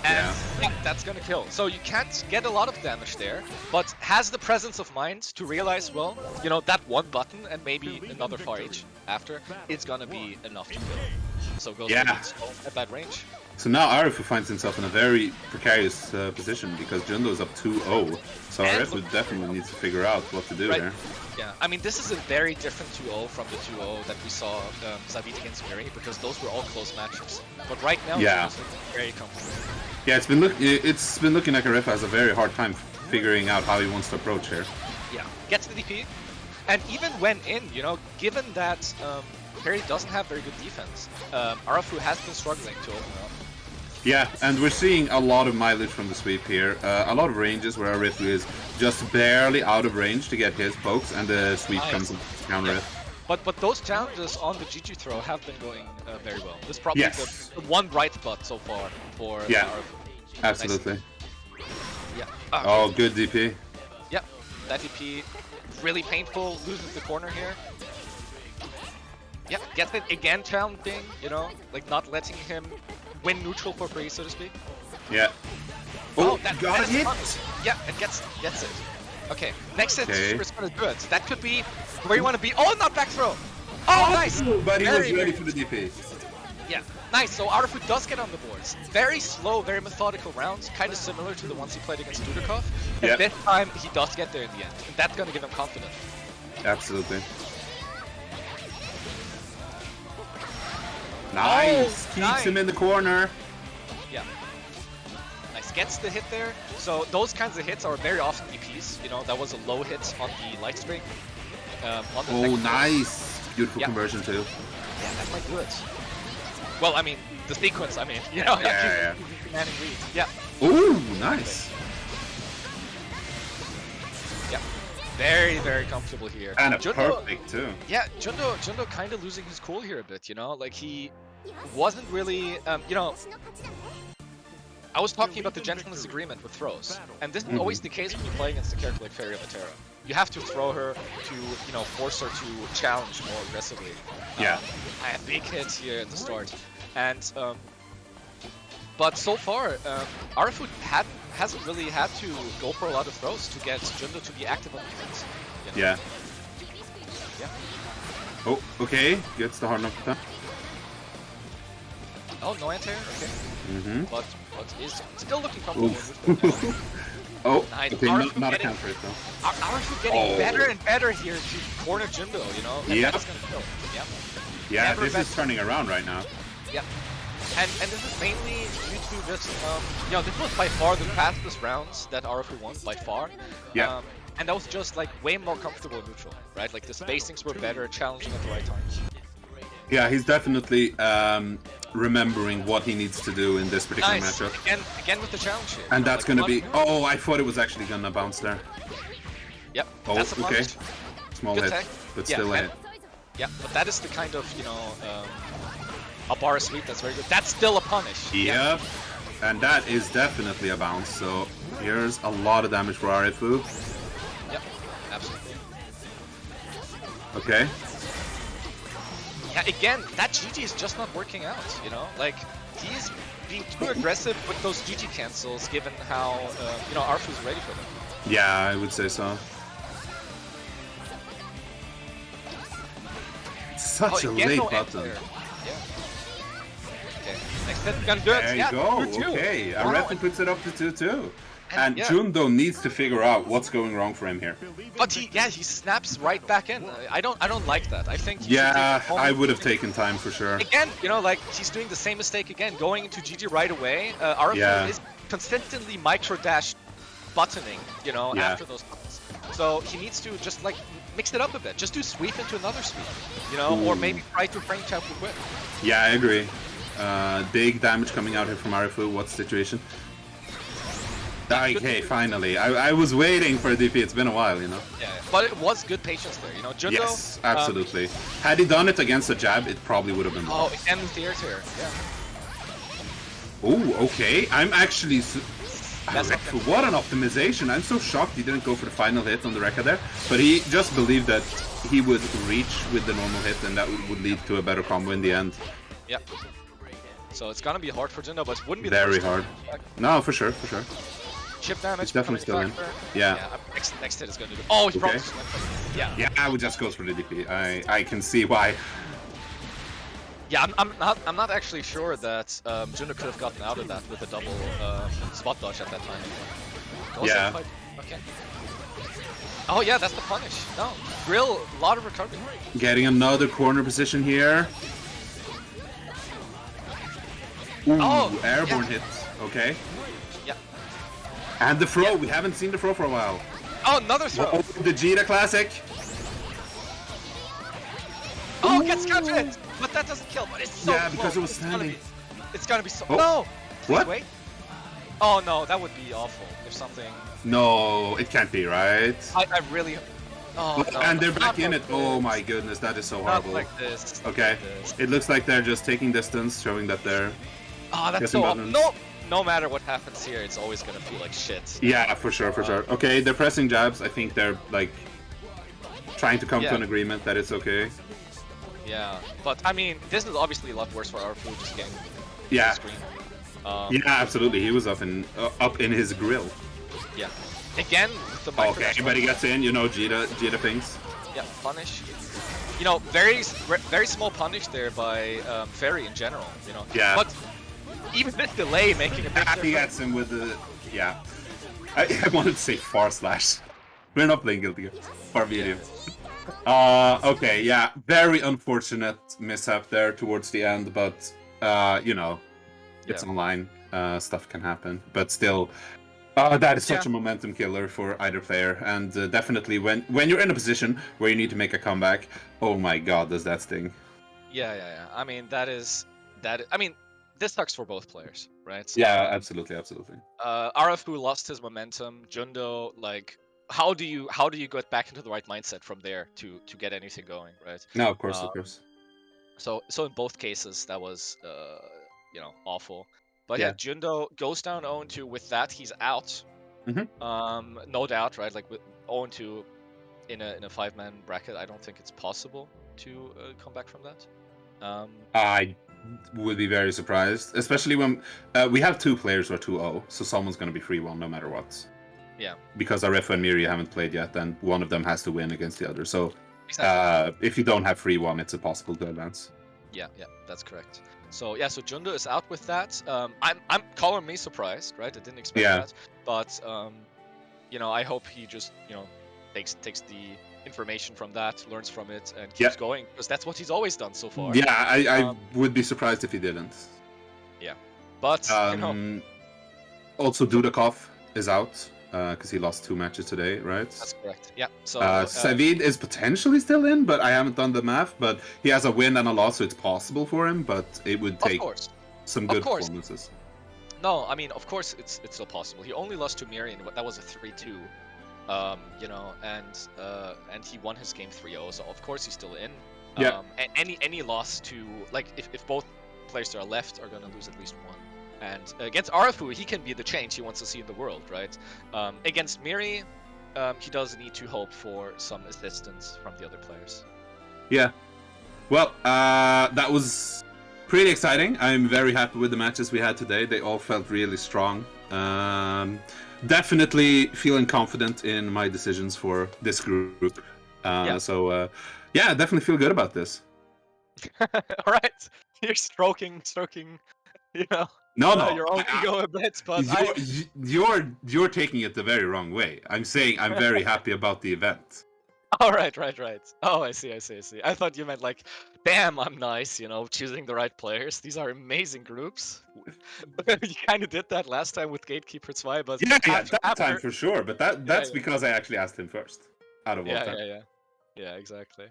Speaker 2: And
Speaker 1: Yeah.
Speaker 2: yeah, that's gonna kill. So you can't get a lot of damage there, but has the presence of mind to realize, well, you know, that one button and maybe another far H after, it's gonna be enough to kill. So goes
Speaker 1: Yeah.
Speaker 2: for the install at that range.
Speaker 1: So now Arefu finds himself in a very precarious position because Jundo is up 2-0. So
Speaker 2: And
Speaker 1: Arefu
Speaker 2: look-
Speaker 1: definitely needs to figure out what to do
Speaker 2: Right.
Speaker 1: here.
Speaker 2: Yeah, I mean, this is a very different 2-0 from the 2-0 that we saw Zabit against Miri, because those were all close matchups. But right now,
Speaker 1: Yeah.
Speaker 2: it's very comfortable.
Speaker 1: Yeah, it's been looking like Arefu has a very hard time figuring out how he wants to approach here.
Speaker 2: Yeah, gets the DP, and even when in, you know, given that Perry doesn't have very good defense, Arafu has been struggling to open up.
Speaker 1: Yeah, and we're seeing a lot of mileage from the sweep here. A lot of ranges where Arefu is just barely out of range to get his pokes, and the sweep
Speaker 2: Nice.
Speaker 1: comes to counter it.
Speaker 2: But those challenges on the GG throw have been going very well. This is probably
Speaker 1: Yes.
Speaker 2: the one bright spot so far for
Speaker 1: Yeah.
Speaker 2: Arafu.
Speaker 1: Absolutely.
Speaker 2: Yeah.
Speaker 1: Oh, good DP.
Speaker 2: Yeah, that DP, really painful, loses the corner here. Yeah, gets it again challenging, you know, like not letting him win neutral for free, so to speak.
Speaker 1: Yeah. Oh,
Speaker 2: that
Speaker 1: got
Speaker 2: is
Speaker 1: it!
Speaker 2: fun. Yeah, it gets it. Okay, next hit,
Speaker 1: Okay.
Speaker 2: Super's gonna do it. That could be where you want to be. Oh, not back throw! Oh, nice!
Speaker 1: But he
Speaker 2: Very,
Speaker 1: was ready
Speaker 2: very
Speaker 1: for the DP.
Speaker 2: Yeah, nice. So Arafu does get on the boards. Very slow, very methodical rounds, kind of similar to the ones he played against Dudikov. And
Speaker 1: Yep.
Speaker 2: this time, he does get there in the end. And that's gonna give him confidence.
Speaker 1: Absolutely. Nice! Keeps
Speaker 2: nice.
Speaker 1: him in the corner.
Speaker 2: Yeah. Nice. Gets the hit there. So those kinds of hits are very often EPs. You know, that was a low hit on the light string. On the
Speaker 1: Oh,
Speaker 2: second-
Speaker 1: nice! Beautiful
Speaker 2: Yeah.
Speaker 1: conversion too.
Speaker 2: Yeah, that might do it. Well, I mean, the sequence, I mean, you know,
Speaker 1: Yeah.
Speaker 2: commanding lead. Yeah.
Speaker 1: Ooh, nice.
Speaker 2: Yeah. very, very comfortable here.
Speaker 1: And a
Speaker 2: Jundo,
Speaker 1: perfect too.
Speaker 2: yeah, Jundo kind of losing his cool here a bit, you know? Like, he wasn't really, you know, I was talking about the gentleman's agreement with throws, and this is always the case when you play against a character like Fairy Latera. You have to throw her to, you know, force her to challenge more aggressively.
Speaker 1: Yeah.
Speaker 2: I had big hits here at the start, and but so far, Arafu hasn't really had to go for a lot of throws to get Jundo to be active on defense. You know?
Speaker 1: Yeah.
Speaker 2: Yeah.
Speaker 1: Oh, okay. Gets the hard knock down.
Speaker 2: Oh, no anti-air? Okay.
Speaker 1: Mm-hmm.
Speaker 2: But is still looking comfortable.
Speaker 1: Oh,
Speaker 2: Nice.
Speaker 1: okay,
Speaker 2: Arafu
Speaker 1: not a
Speaker 2: getting-
Speaker 1: counter though.
Speaker 2: Arafu getting better and better here to corner Jundo, you know? And
Speaker 1: Yep.
Speaker 2: that's gonna kill. Yep.
Speaker 1: Yeah,
Speaker 2: Never
Speaker 1: this is
Speaker 2: bet-
Speaker 1: turning around right now.
Speaker 2: Yep. And this is mainly due to this, you know, this was by far the fastest rounds that Arafu won, by far.
Speaker 1: Yeah.
Speaker 2: And that was just, like, way more comfortable neutral, right? Like, the spacings were better, challenging at the right times.
Speaker 1: Yeah, he's definitely remembering what he needs to do in this particular
Speaker 2: Nice.
Speaker 1: matchup.
Speaker 2: Again with the challenge here.
Speaker 1: And that's
Speaker 2: like,
Speaker 1: gonna be...
Speaker 2: one-
Speaker 1: Oh, I thought it was actually gonna bounce there.
Speaker 2: Yep,
Speaker 1: Oh,
Speaker 2: that's a
Speaker 1: okay.
Speaker 2: punch.
Speaker 1: Small
Speaker 2: Good
Speaker 1: hit,
Speaker 2: tech.
Speaker 1: but
Speaker 2: Yeah,
Speaker 1: still a
Speaker 2: and-
Speaker 1: hit.
Speaker 2: Yeah, but that is the kind of, you know, a bar sweep that's very good. That's still a punish.
Speaker 1: Yep. And that is definitely a bounce, so here's a lot of damage for Arafu.
Speaker 2: Yep, absolutely.
Speaker 1: Okay.
Speaker 2: Yeah, again, that GG is just not working out, you know? Like, he's being too aggressive with those GG cancels, given how, you know, Arfu's ready for them.
Speaker 1: Yeah, I would say so. Such a
Speaker 2: again,
Speaker 1: late
Speaker 2: no
Speaker 1: button.
Speaker 2: enter. Yeah. Okay, next hit, gonna do it.
Speaker 1: There you
Speaker 2: Yeah,
Speaker 1: go.
Speaker 2: 2-2.
Speaker 1: Okay,
Speaker 2: Wow.
Speaker 1: Arafu puts it up to 2-2. And
Speaker 2: yeah.
Speaker 1: Jundo needs to figure out what's going wrong for him here.
Speaker 2: But he snaps right back in. I don't like that. I think he should
Speaker 1: Yeah,
Speaker 2: take a
Speaker 1: I
Speaker 2: moment
Speaker 1: would
Speaker 2: to
Speaker 1: have
Speaker 2: think.
Speaker 1: taken time for sure.
Speaker 2: Again, you know, like, he's doing the same mistake again, going into GG right away. Arafu
Speaker 1: Yeah.
Speaker 2: is consistently micro-dash buttoning, you know,
Speaker 1: Yeah.
Speaker 2: after those buttons. So he needs to just, like, mix it up a bit. Just do sweep into another sweep, you know, or maybe try to frame trap with whip.
Speaker 1: Yeah, I agree. Big damage coming out here from Arafu. What's the situation? Okay, finally. I was waiting for a DP. It's been a while, you know.
Speaker 2: Yeah, but it was good patience there, you know. Jundo,
Speaker 1: Yes, absolutely. Had he done it against a jab, it probably would have been more.
Speaker 2: Oh, and with the air tear, yeah.
Speaker 1: Oh, okay. I'm actually...
Speaker 2: That's not
Speaker 1: Arafu, what an optimization. I'm so shocked he didn't go for the final hit on the record there. But he just believed that he would reach with the normal hit and that would lead to a better combo in the end.
Speaker 2: Yeah. So it's gonna be hard for Jundo, but it wouldn't be
Speaker 1: Very
Speaker 2: the first
Speaker 1: hard.
Speaker 2: time.
Speaker 1: No, for sure, for sure.
Speaker 2: Chip damage.
Speaker 1: It's definitely still
Speaker 2: becoming
Speaker 1: in.
Speaker 2: a factor.
Speaker 1: Yeah.
Speaker 2: Next hit is gonna do. Oh, he
Speaker 1: Okay.
Speaker 2: probably. Yeah.
Speaker 1: Yeah, I would just go for the DP. I can see why.
Speaker 2: Yeah, I'm not actually sure that Juno could have gotten out of that with a double spot dodge at that time. Goes
Speaker 1: Yeah.
Speaker 2: in quite- Okay. Oh yeah, that's the punish. No, Grill, a lot of recovery.
Speaker 1: Getting another corner position here. Ooh,
Speaker 2: Oh,
Speaker 1: airborne
Speaker 2: yeah.
Speaker 1: hit. Okay.
Speaker 2: Yeah.
Speaker 1: And the throw.
Speaker 2: Yeah.
Speaker 1: We haven't seen the throw for a while.
Speaker 2: Oh, another throw.
Speaker 1: Oh, the Jita classic.
Speaker 2: Oh, gets countered, but that doesn't kill. But it's so
Speaker 1: Yeah,
Speaker 2: close.
Speaker 1: because it was
Speaker 2: It's gonna
Speaker 1: standing.
Speaker 2: be- It's gonna be so.
Speaker 1: Oh.
Speaker 2: No. Please
Speaker 1: What?
Speaker 2: wait. Oh no, that would be awful if something.
Speaker 1: No, it can't be, right?
Speaker 2: I really. Oh no.
Speaker 1: And they're
Speaker 2: not
Speaker 1: back in
Speaker 2: like
Speaker 1: it. Oh
Speaker 2: this.
Speaker 1: my goodness, that is so
Speaker 2: Not
Speaker 1: horrible.
Speaker 2: like this.
Speaker 1: Okay.
Speaker 2: Like this.
Speaker 1: It looks like they're just taking distance, showing that they're...
Speaker 2: Oh, that's
Speaker 1: Guessing
Speaker 2: so.
Speaker 1: buttons.
Speaker 2: No matter what happens here, it's always gonna feel like shit.
Speaker 1: Yeah, for sure, for sure. Okay, they're pressing jabs. I think they're, like, trying to come to
Speaker 2: Yeah.
Speaker 1: an agreement that it's okay.
Speaker 2: Yeah, but I mean, this is obviously a lot worse for our food just getting
Speaker 1: Yeah.
Speaker 2: screen.
Speaker 1: Yeah, absolutely. He was up in his grill.
Speaker 2: Yeah. Again, with the micro
Speaker 1: Okay, but he gets in, you know, Jita things.
Speaker 2: Yeah, punish. You know, very small punish there by Fairy in general. You know.
Speaker 1: Yeah.
Speaker 2: But even this delay making a big
Speaker 1: He
Speaker 2: difference.
Speaker 1: gets him with the... Yeah. I wanted to say far slash. We're not playing Guilty Gear. Far medium. Okay, yeah. Very unfortunate mishap there towards the end, but, you know, it's
Speaker 2: Yeah.
Speaker 1: online. Stuff can happen. But still, that is such
Speaker 2: Yeah.
Speaker 1: a momentum killer for either player. And definitely when you're in a position where you need to make a comeback, oh my god, does that sting.
Speaker 2: Yeah. I mean, I mean, this sucks for both players, right? So,
Speaker 1: Yeah, absolutely.
Speaker 2: Arafu lost his momentum. Jundo, like, how do you get back into the right mindset from there to get anything going, right?
Speaker 1: No, of course,
Speaker 2: Uh,
Speaker 1: of course.
Speaker 2: so in both cases that was awful. But yeah,
Speaker 1: Yeah.
Speaker 2: Jundo goes down 0-2. With that, he's out.
Speaker 1: Mhm.
Speaker 2: No doubt, right? Like with 0-2 in a 5-man bracket, I don't think it's possible to come back from that.
Speaker 1: I would be very surprised, especially when we have 2 players who are 2-0, so someone's going to be 3-1 no matter what.
Speaker 2: Yeah.
Speaker 1: Because Arefa and Miri haven't played yet, and one of them has to win against the other. So
Speaker 2: Exactly.
Speaker 1: if you don't have 3-1, it's impossible to advance.
Speaker 2: Yeah, that's correct. So yeah, so Jundo is out with that. I'm calling me surprised, right? I didn't expect that, but I hope he just takes the information from that, learns from it, and keeps going, because that's what he's always done so far.
Speaker 1: Yeah, I would be surprised if he didn't.
Speaker 2: Yeah, but
Speaker 1: also Dudakov is out because he lost 2 matches today, right?
Speaker 2: That's correct. Yeah. So
Speaker 1: Savid is potentially still in, but I haven't done the math. But he has a win and a loss, so it's possible for him. But it would take some good performances.
Speaker 2: No, I mean, of course, it's still possible. He only lost to Mirian, but that was a 3-2. And he won his game 3-0, so of course he's still in. Any loss to, like, if both players that are left are gonna lose at least one. And against Arafu, he can be the change he wants to see in the world, right? Against Miri, he does need to hope for some assistance from the other players.
Speaker 1: Yeah. Well, that was pretty exciting. I'm very happy with the matches we had today. They all felt really strong. Definitely feeling confident in my decisions for this group. So, definitely feel good about this.
Speaker 2: All right, you're stroking,
Speaker 1: No,
Speaker 2: your own ego a bit, but
Speaker 1: you're taking it the very wrong way. I'm saying I'm very happy about the event.
Speaker 2: Oh, right. Oh, I see. I thought you meant like, damn, I'm nice, choosing the right players. These are amazing groups. You kind of did that last time with Gatekeeper 2, but
Speaker 1: that time for sure. But that's because I actually asked him first. Out of all time.
Speaker 2: Yeah, exactly.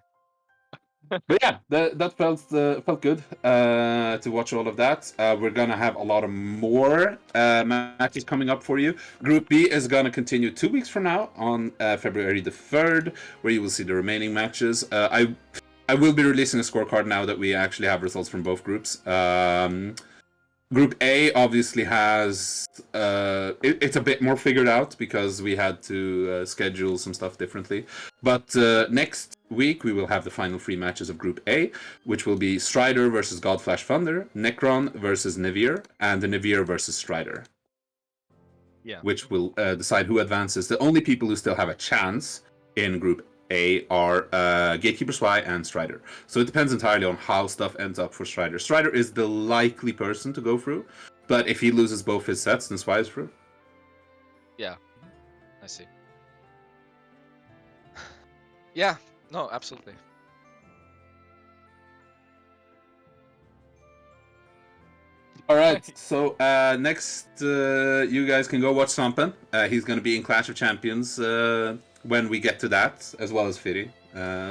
Speaker 1: But yeah, that felt good to watch all of that. We're gonna have a lot of more matches coming up for you. Group B is gonna continue 2 weeks from now on February the 3rd, where you will see the remaining matches. I will be releasing a scorecard now that we actually have results from both groups. Group A obviously has it's a bit more figured out because we had to schedule some stuff differently. But next week we will have the final 3 matches of Group A, which will be Strider versus Godflash Thunder, Necron versus Nivir, and the Nivir versus Strider.
Speaker 2: Yeah.
Speaker 1: Which will decide who advances. The only people who still have a chance in Group A are Gatekeeper Swy and Strider. So it depends entirely on how stuff ends up for Strider. Strider is the likely person to go through, but if he loses both his sets, then Swy is through.
Speaker 2: Yeah, I see. Yeah, no, absolutely.
Speaker 1: All right, so next you guys can go watch Sampen. He's going to be in Clash of Champions when we get to that, as well as Firi,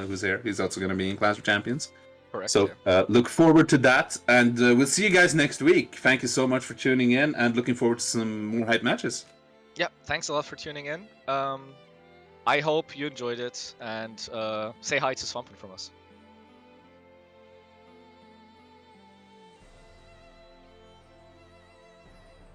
Speaker 1: who's here. He's also going to be in Clash of Champions.
Speaker 2: Correct.
Speaker 1: So look forward to that, and we'll see you guys next week. Thank you so much for tuning in, and looking forward to some more hype matches.
Speaker 2: Yeah, thanks a lot for tuning in. I hope you enjoyed it, and say hi to Swampin from us.